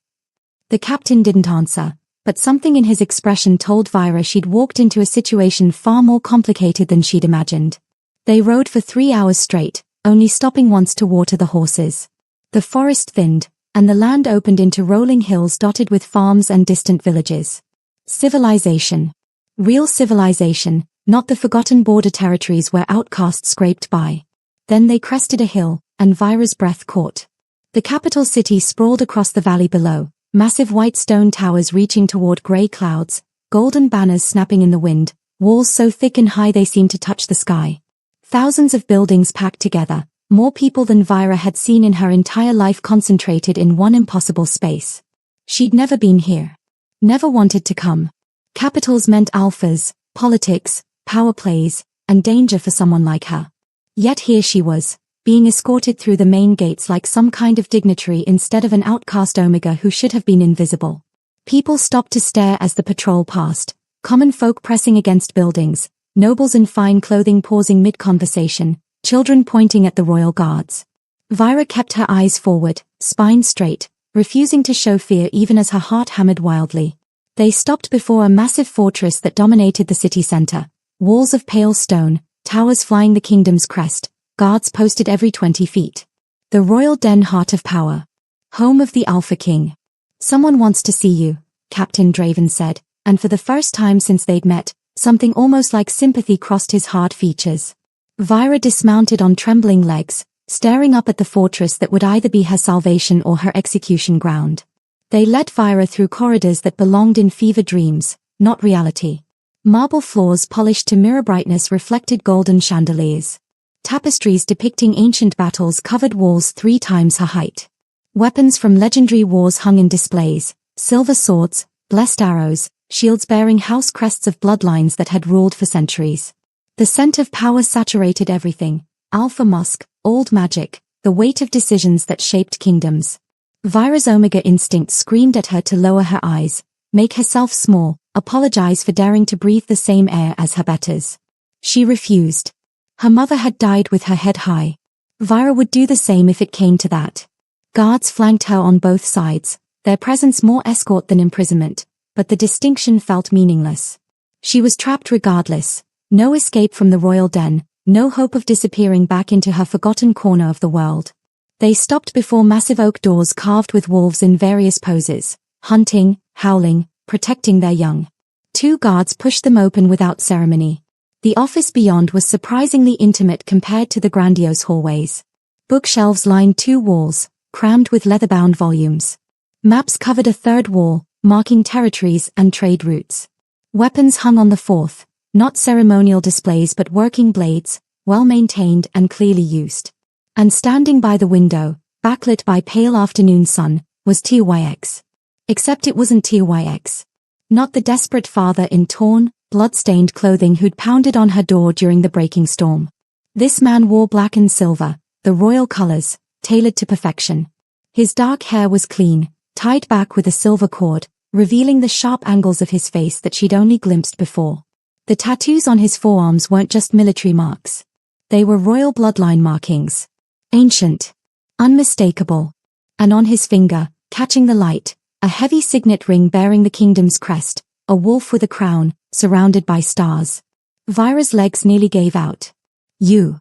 The captain didn't answer, but something in his expression told Vira she'd walked into a situation far more complicated than she'd imagined. They rode for 3 hours straight, only stopping once to water the horses. The forest thinned, and the land opened into rolling hills dotted with farms and distant villages. Civilization. Real civilization, not the forgotten border territories where outcasts scraped by. Then they crested a hill, and Vira's breath caught. The capital city sprawled across the valley below, massive white stone towers reaching toward grey clouds, golden banners snapping in the wind, walls so thick and high they seemed to touch the sky. Thousands of buildings packed together, more people than Vira had seen in her entire life concentrated in one impossible space. She'd never been here. Never wanted to come. Capitals meant alphas, politics, power plays, and danger for someone like her. Yet here she was, being escorted through the main gates like some kind of dignitary instead of an outcast Omega who should have been invisible. People stopped to stare as the patrol passed, common folk pressing against buildings, nobles in fine clothing pausing mid-conversation, children pointing at the royal guards. Vira kept her eyes forward, spine straight, refusing to show fear even as her heart hammered wildly. They stopped before a massive fortress that dominated the city center, walls of pale stone, towers flying the kingdom's crest, guards posted every 20 feet. The royal den, heart of power. Home of the Alpha King. Someone wants to see you, Captain Draven said, and for the first time since they'd met, something almost like sympathy crossed his hard features. Vira dismounted on trembling legs, staring up at the fortress that would either be her salvation or her execution ground. They led Vira through corridors that belonged in fever dreams, not reality. Marble floors polished to mirror brightness reflected golden chandeliers. Tapestries depicting ancient battles covered walls 3 times her height. Weapons from legendary wars hung in displays, silver swords, blessed arrows, shields bearing house crests of bloodlines that had ruled for centuries. The scent of power saturated everything, alpha musk, old magic, the weight of decisions that shaped kingdoms. Vira's Omega instinct screamed at her to lower her eyes, make herself small, apologize for daring to breathe the same air as her betters. She refused. Her mother had died with her head high. Vira would do the same if it came to that. Guards flanked her on both sides, their presence more escort than imprisonment, but the distinction felt meaningless. She was trapped regardless, no escape from the royal den, no hope of disappearing back into her forgotten corner of the world. They stopped before massive oak doors carved with wolves in various poses, hunting, howling, protecting their young. 2 guards pushed them open without ceremony. The office beyond was surprisingly intimate compared to the grandiose hallways. Bookshelves lined 2 walls, crammed with leather-bound volumes. Maps covered a 3rd wall, marking territories and trade routes. Weapons hung on the 4th, not ceremonial displays but working blades, well-maintained and clearly used. And standing by the window, backlit by pale afternoon sun, was Tyx. Except it wasn't Tyx. Not the desperate father in torn, blood-stained clothing who'd pounded on her door during the breaking storm. This man wore black and silver, the royal colors, tailored to perfection. His dark hair was clean, tied back with a silver cord, revealing the sharp angles of his face that she'd only glimpsed before. The tattoos on his forearms weren't just military marks. They were royal bloodline markings. Ancient. Unmistakable. And on his finger, catching the light, a heavy signet ring bearing the kingdom's crest, a wolf with a crown, surrounded by stars. Vira's legs nearly gave out. You.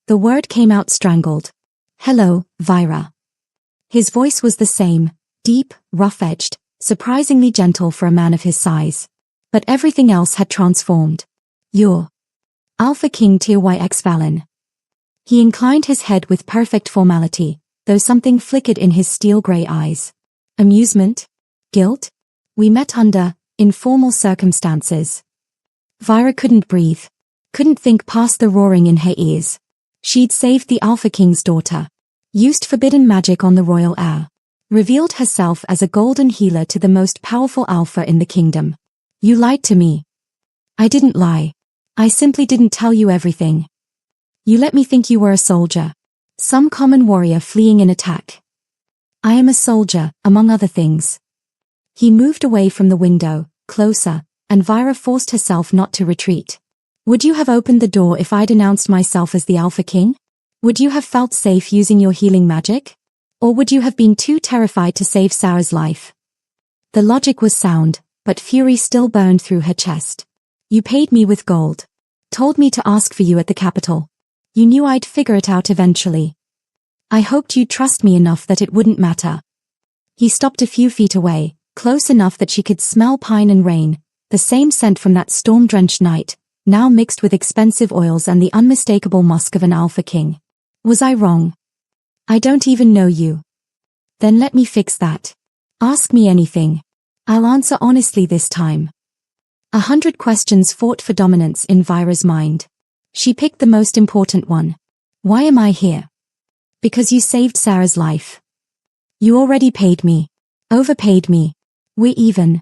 The word came out strangled. Hello, Vira. His voice was the same, deep, rough-edged, surprisingly gentle for a man of his size. But everything else had transformed. You're Alpha King Tyx Valen. He inclined his head with perfect formality, though something flickered in his steel-grey eyes. Amusement? Guilt? We met under informal circumstances. Vira couldn't breathe, couldn't think past the roaring in her ears. She'd saved the Alpha King's daughter, used forbidden magic on the royal heir, revealed herself as a golden healer to the most powerful alpha in the kingdom. You lied to me. I didn't lie. I simply didn't tell you everything. You let me think you were a soldier. Some common warrior fleeing an attack. I am a soldier, among other things. He moved away from the window, closer, and Vira forced herself not to retreat. Would you have opened the door if I'd announced myself as the Alpha King? Would you have felt safe using your healing magic? Or would you have been too terrified to save Sarah's life? The logic was sound, but fury still burned through her chest. You paid me with gold. Told me to ask for you at the capital. You knew I'd figure it out eventually. I hoped you'd trust me enough that it wouldn't matter. He stopped a few feet away, close enough that she could smell pine and rain, the same scent from that storm-drenched night, now mixed with expensive oils and the unmistakable musk of an Alpha King. Was I wrong? I don't even know you. Then let me fix that. Ask me anything. I'll answer honestly this time. 100 questions fought for dominance in Vira's mind. She picked the most important one. Why am I here? Because you saved Sarah's life. You already paid me. Overpaid me. We're even.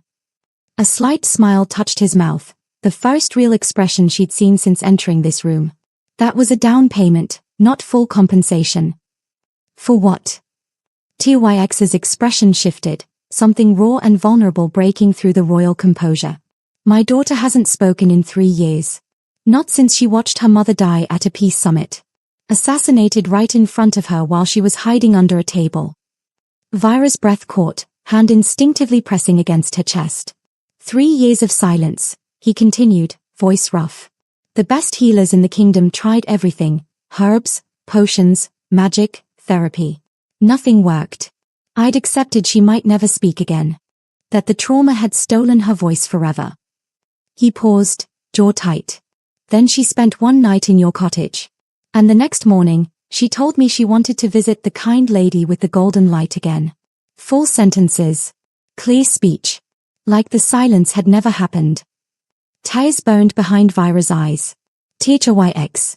A slight smile touched his mouth, the first real expression she'd seen since entering this room. That was a down payment, not full compensation. For what? Tyx's expression shifted, something raw and vulnerable breaking through the royal composure. My daughter hasn't spoken in 3 years. Not since she watched her mother die at a peace summit. Assassinated right in front of her while she was hiding under a table. Vira's breath caught, hand instinctively pressing against her chest. 3 years of silence, he continued, voice rough. The best healers in the kingdom tried everything, herbs, potions, magic, therapy. Nothing worked. I'd accepted she might never speak again. That the trauma had stolen her voice forever. He paused, jaw tight. Then she spent one night in your cottage. And the next morning, she told me she wanted to visit the kind lady with the golden light again. Full sentences. Clear speech. Like the silence had never happened. Tears burned behind Vira's eyes. Tyx.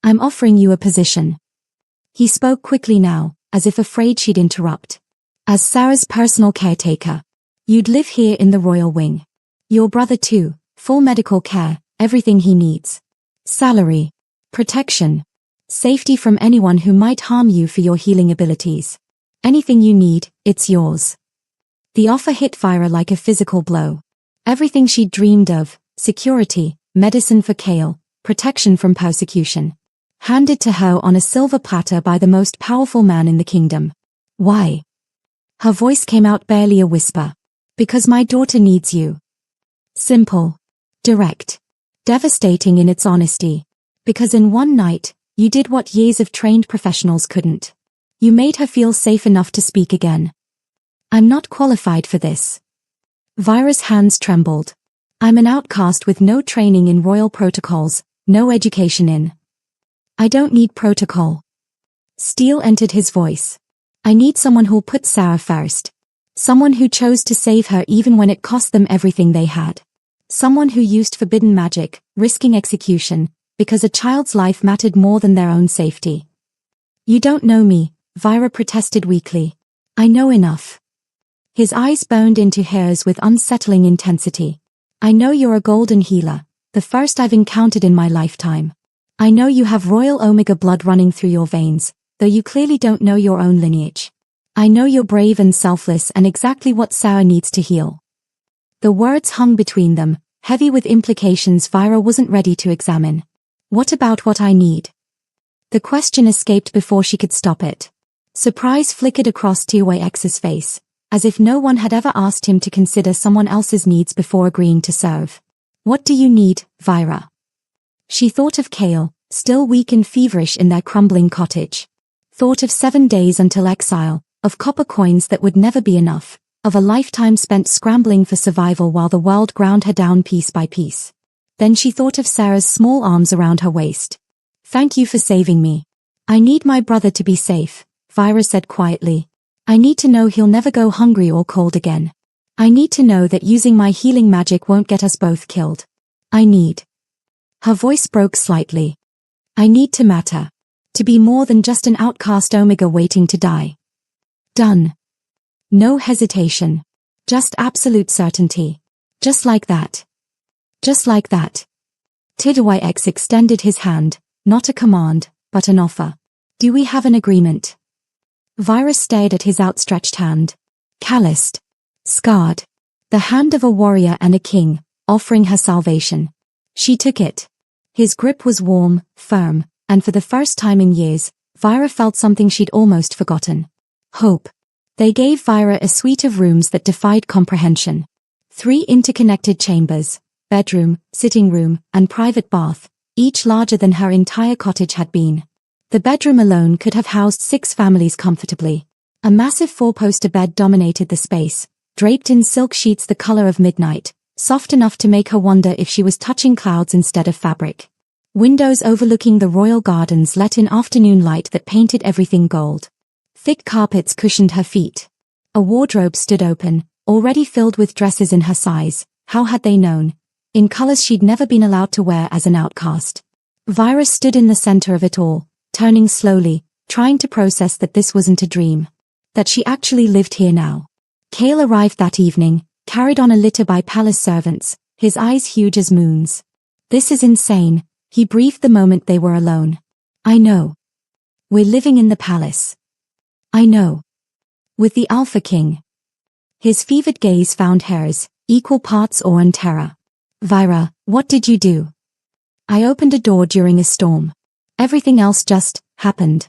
I'm offering you a position. He spoke quickly now, as if afraid she'd interrupt. As Sarah's personal caretaker. You'd live here in the royal wing. Your brother too, full medical care, everything he needs. Salary. Protection. Safety from anyone who might harm you for your healing abilities. Anything you need, it's yours. The offer hit Vira like a physical blow. Everything she'd dreamed of, security, medicine for Kale, protection from persecution, handed to her on a silver platter by the most powerful man in the kingdom. Why? Her voice came out barely a whisper. Because my daughter needs you. Simple. Direct. Devastating in its honesty. Because in one night, you did what years of trained professionals couldn't. You made her feel safe enough to speak again. I'm not qualified for this. Vira's hands trembled. I'm an outcast with no training in royal protocols, no education in. I don't need protocol. Steel entered his voice. I need someone who'll put Sarah first. Someone who chose to save her even when it cost them everything they had. Someone who used forbidden magic, risking execution, because a child's life mattered more than their own safety. You don't know me, Vira protested weakly. I know enough. His eyes burned into hers with unsettling intensity. I know you're a golden healer, the first I've encountered in my lifetime. I know you have royal Omega blood running through your veins, though you clearly don't know your own lineage. I know you're brave and selfless and exactly what Sarah needs to heal. The words hung between them, heavy with implications Vira wasn't ready to examine. What about what I need? The question escaped before she could stop it. Surprise flickered across X's face, as if no one had ever asked him to consider someone else's needs before agreeing to serve. What do you need, Vira? She thought of Kale, still weak and feverish in their crumbling cottage. Thought of 7 days until exile, of copper coins that would never be enough, of a lifetime spent scrambling for survival while the world ground her down piece by piece. Then she thought of Sarah's small arms around her waist. Thank you for saving me. I need my brother to be safe, Vira said quietly. I need to know he'll never go hungry or cold again. I need to know that using my healing magic won't get us both killed. I need. Her voice broke slightly. I need to matter. To be more than just an outcast Omega waiting to die. Done. No hesitation. Just absolute certainty. Just like that. Just like that. X extended his hand, not a command, but an offer. Do we have an agreement? Vira stared at his outstretched hand. Calloused. Scarred. The hand of a warrior and a king, offering her salvation. She took it. His grip was warm, firm, and for the first time in years, Vira felt something she'd almost forgotten. Hope. They gave Vira a suite of rooms that defied comprehension. 3 interconnected chambers, bedroom, sitting room, and private bath, each larger than her entire cottage had been. The bedroom alone could have housed 6 families comfortably. A massive 4-poster bed dominated the space, draped in silk sheets the color of midnight, soft enough to make her wonder if she was touching clouds instead of fabric. Windows overlooking the royal gardens let in afternoon light that painted everything gold. Thick carpets cushioned her feet. A wardrobe stood open, already filled with dresses in her size, how had they known? In colors she'd never been allowed to wear as an outcast. Vira stood in the center of it all, turning slowly, trying to process that this wasn't a dream. That she actually lived here now. Kale arrived that evening, carried on a litter by palace servants, his eyes huge as moons. This is insane, he breathed the moment they were alone. I know. We're living in the palace. I know. With the Alpha King. His fevered gaze found hers, equal parts awe and terror. Vira, what did you do? I opened a door during a storm. Everything else just happened.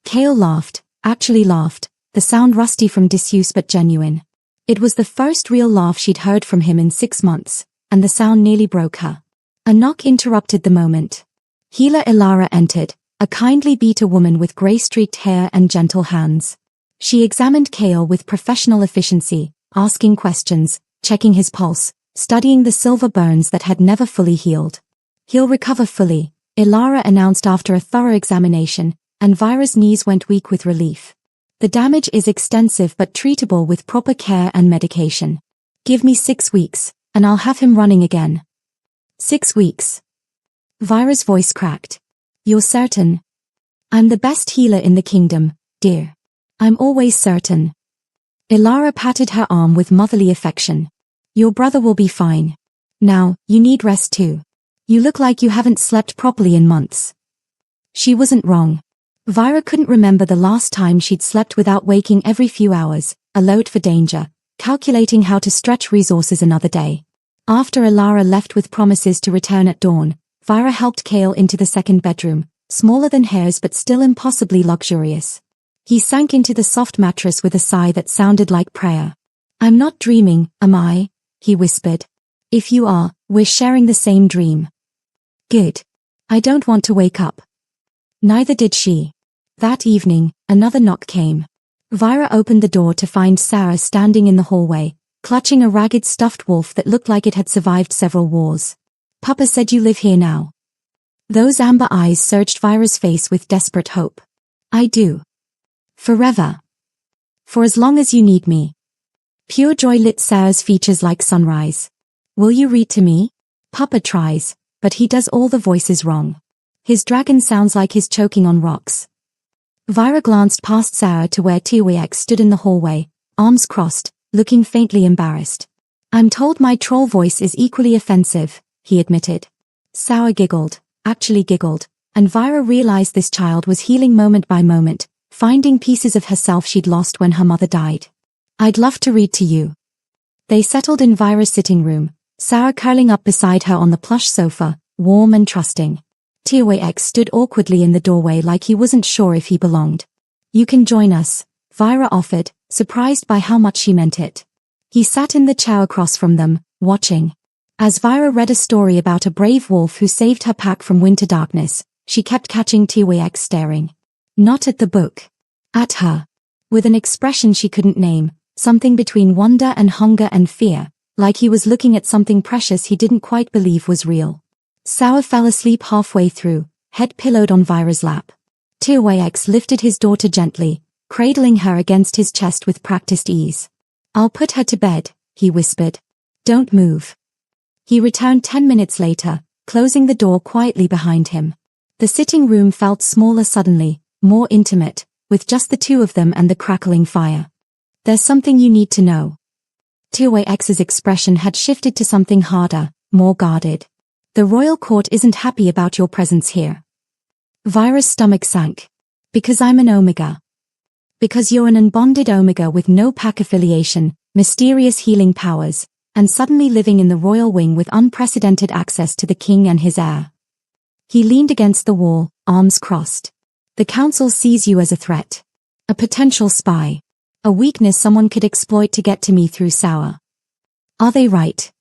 Kale laughed, actually laughed, the sound rusty from disuse but genuine. It was the first real laugh she'd heard from him in 6 months, and the sound nearly broke her. A knock interrupted the moment. Healer Ilara entered, a kindly beta woman with grey-streaked hair and gentle hands. She examined Kale with professional efficiency, asking questions, checking his pulse, studying the silver burns that had never fully healed. He'll recover fully, Ilara announced after a thorough examination, and Vira's knees went weak with relief. The damage is extensive but treatable with proper care and medication. Give me 6 weeks, and I'll have him running again. 6 weeks. Vira's voice cracked. You're certain? I'm the best healer in the kingdom, dear. I'm always certain. Ilara patted her arm with motherly affection. Your brother will be fine. Now, you need rest too. You look like you haven't slept properly in months. She wasn't wrong. Vira couldn't remember the last time she'd slept without waking every few hours, alert for danger, calculating how to stretch resources another day. After Alara left with promises to return at dawn, Vira helped Kale into the second bedroom, smaller than hers but still impossibly luxurious. He sank into the soft mattress with a sigh that sounded like prayer. "I'm not dreaming, am I?" he whispered. "If you are, we're sharing the same dream." "Good. I don't want to wake up." Neither did she. That evening, another knock came. Vira opened the door to find Sarah standing in the hallway, clutching a ragged stuffed wolf that looked like it had survived several wars. "Papa said you live here now." Those amber eyes searched Vira's face with desperate hope. "I do. Forever. For as long as you need me." Pure joy lit Sarah's features like sunrise. "Will you read to me?" "Papa tries, but he does all the voices wrong. His dragon sounds like he's choking on rocks." Vira glanced past Sarah to where Tiwek stood in the hallway, arms crossed, looking faintly embarrassed. "I'm told my troll voice is equally offensive," he admitted. Sarah giggled, actually giggled, and Vira realized this child was healing moment by moment, finding pieces of herself she'd lost when her mother died. "I'd love to read to you." They settled in Vira's sitting room, Sarah curling up beside her on the plush sofa, warm and trusting. Tiwek stood awkwardly in the doorway like he wasn't sure if he belonged. "You can join us," Vira offered, surprised by how much she meant it. He sat in the chair across from them, watching. As Vira read a story about a brave wolf who saved her pack from winter darkness, she kept catching Tiwek staring. Not at the book. At her. With an expression she couldn't name, something between wonder and hunger and fear, like he was looking at something precious he didn't quite believe was real. Sarah fell asleep halfway through, head pillowed on Vira's lap. Tiwek lifted his daughter gently, cradling her against his chest with practiced ease. "I'll put her to bed," he whispered. "Don't move." He returned 10 minutes later, closing the door quietly behind him. The sitting room felt smaller suddenly, more intimate, with just the two of them and the crackling fire. "There's something you need to know." Tiwek's expression had shifted to something harder, more guarded. "The royal court isn't happy about your presence here." Vira's stomach sank. "Because I'm an Omega." "Because you're an unbonded Omega with no pack affiliation, mysterious healing powers, and suddenly living in the royal wing with unprecedented access to the king and his heir." He leaned against the wall, arms crossed. "The council sees you as a threat. A potential spy. A weakness someone could exploit to get to me through Sour. Are they right?"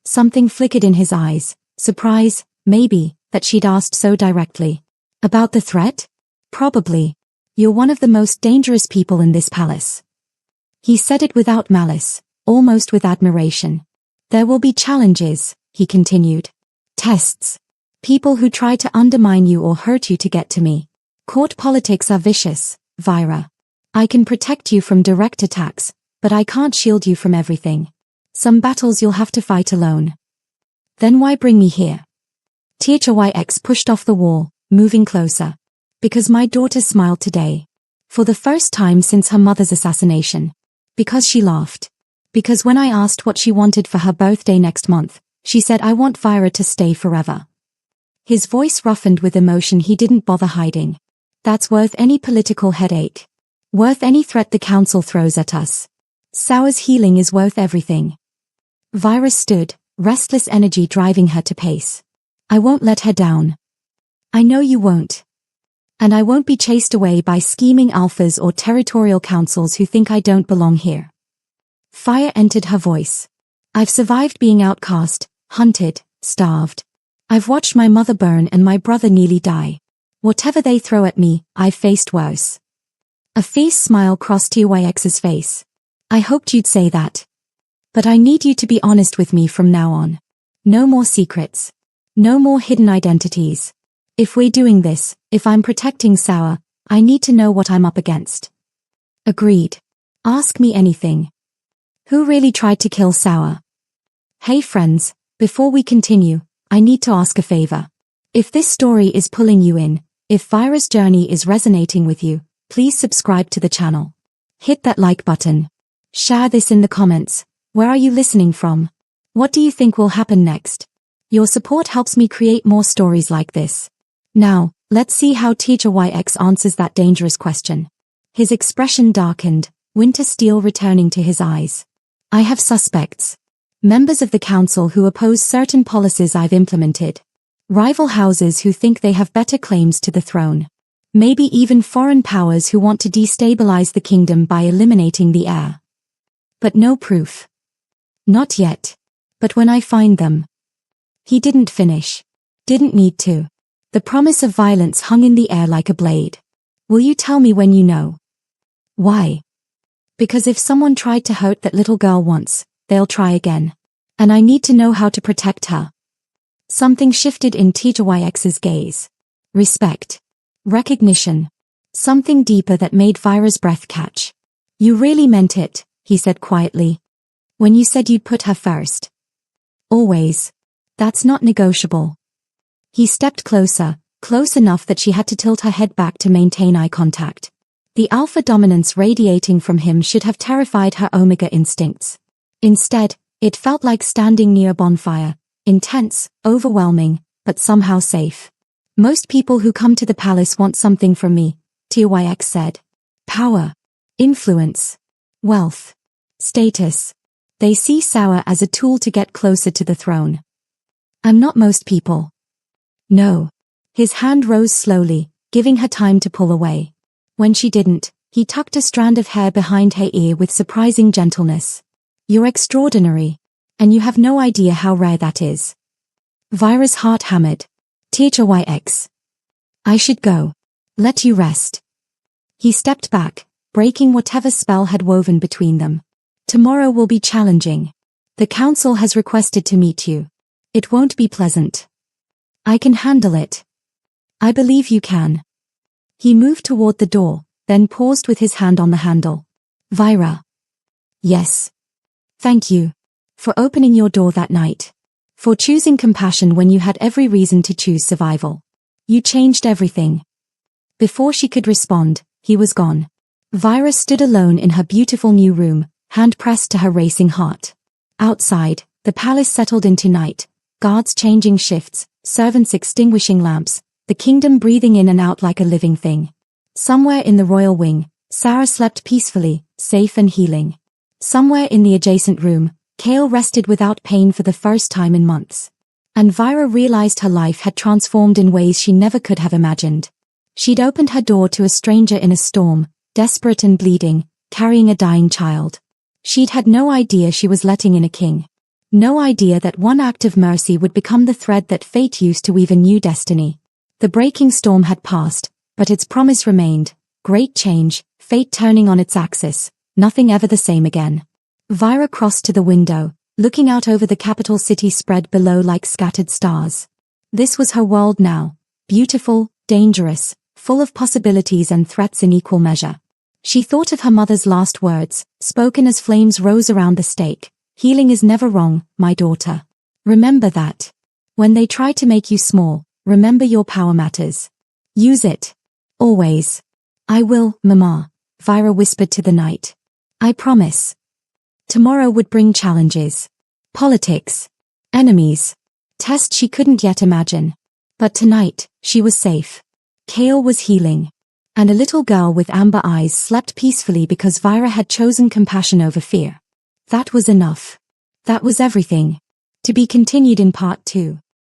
Something flickered in his eyes. Surprise, maybe, that she'd asked so directly. "About the threat? Probably. You're one of the most dangerous people in this palace." He said it without malice, almost with admiration. "There will be challenges," he continued. "Tests. People who try to undermine you or hurt you to get to me. Court politics are vicious, Vira. I can protect you from direct attacks, but I can't shield you from everything. Some battles you'll have to fight alone." "Then why bring me here?" Tiwek pushed off the wall, moving closer. "Because my daughter smiled today. For the first time since her mother's assassination. Because she laughed. Because when I asked what she wanted for her birthday next month, she said I want Vira to stay forever." His voice roughened with emotion he didn't bother hiding. "That's worth any political headache. Worth any threat the council throws at us. Sour's healing is worth everything." Vira stood, restless energy driving her to pace. "I won't let her down." "I know you won't. And I won't be chased away by scheming alphas or territorial councils who think I don't belong here." Fire entered her voice. "I've survived being outcast, hunted, starved. I've watched my mother burn and my brother nearly die. Whatever they throw at me, I've faced worse." A fierce smile crossed Tiwek's face. "I hoped you'd say that. But I need you to be honest with me from now on. No more secrets. No more hidden identities. If we're doing this, if I'm protecting Sour, I need to know what I'm up against." "Agreed. Ask me anything." "Who really tried to kill Sour?" "Hey friends, before we continue, I need to ask a favor. If this story is pulling you in, if Vira's journey is resonating with you, please subscribe to the channel. Hit that like button. Share this in the comments. Where are you listening from? What do you think will happen next? Your support helps me create more stories like this. Now, Let's see how Teacher YX answers that dangerous question. His expression darkened, winter steel returning to his eyes. I have suspects. Members of the council who oppose certain policies I've implemented. Rival houses who think they have better claims to the throne. Maybe even foreign powers who want to destabilize the kingdom by eliminating the heir. But no proof. Not yet. But when I find them. He didn't finish. Didn't need to. The promise of violence hung in the air like a blade. Will you tell me when you know? Why? Because if someone tried to hurt that little girl once, they'll try again. And I need to know how to protect her. Something shifted in Teacher YX's gaze. Respect. Recognition. Something deeper that made Vira's breath catch. You really meant it, he said quietly. When you said you'd put her first. Always. That's not negotiable. He stepped closer, close enough that she had to tilt her head back to maintain eye contact. The alpha dominance radiating from him should have terrified her omega instincts. Instead, it felt like standing near a bonfire, intense, overwhelming, but somehow safe. Most people who come to the palace want something from me, TYX said. Power. Influence. Wealth. Status. They see Sour as a tool to get closer to the throne. I'm not most people. No. His hand rose slowly, giving her time to pull away. When she didn't, he tucked a strand of hair behind her ear with surprising gentleness. You're extraordinary. And you have no idea how rare that is. Vira's heart hammered. Teacher YX. I should go. Let you rest. He stepped back, breaking whatever spell had woven between them. Tomorrow will be challenging. The council has requested to meet you. It won't be pleasant. I can handle it. I believe you can. He moved toward the door, then paused with his hand on the handle. Vira. Yes. Thank you. For opening your door that night. For choosing compassion when you had every reason to choose survival. You changed everything. Before she could respond, he was gone. Vira stood alone in her beautiful new room, hand pressed to her racing heart. Outside, the palace settled into night, guards changing shifts, servants extinguishing lamps, the kingdom breathing in and out like a living thing. Somewhere in the royal wing, Sarah slept peacefully, safe and healing. Somewhere in the adjacent room, Kale rested without pain for the first time in months. And Vira realized her life had transformed in ways she never could have imagined. She'd opened her door to a stranger in a storm, desperate and bleeding, carrying a dying child. She'd had no idea she was letting in a king. No idea that one act of mercy would become the thread that fate used to weave a new destiny. The breaking storm had passed, but its promise remained. Great change, fate turning on its axis, nothing ever the same again. Vira crossed to the window, looking out over the capital city spread below like scattered stars. This was her world now, beautiful, dangerous, full of possibilities and threats in equal measure. She thought of her mother's last words, spoken as flames rose around the stake. Healing is never wrong, my daughter. Remember that. When they try to make you small, remember your power matters. Use it. Always. I will, Mama, Vira whispered to the night. I promise. Tomorrow would bring challenges. Politics. Enemies. Tests she couldn't yet imagine. But tonight, she was safe. Kale was healing. And a little girl with amber eyes slept peacefully because Vira had chosen compassion over fear. That was enough. That was everything. To be continued in part 2.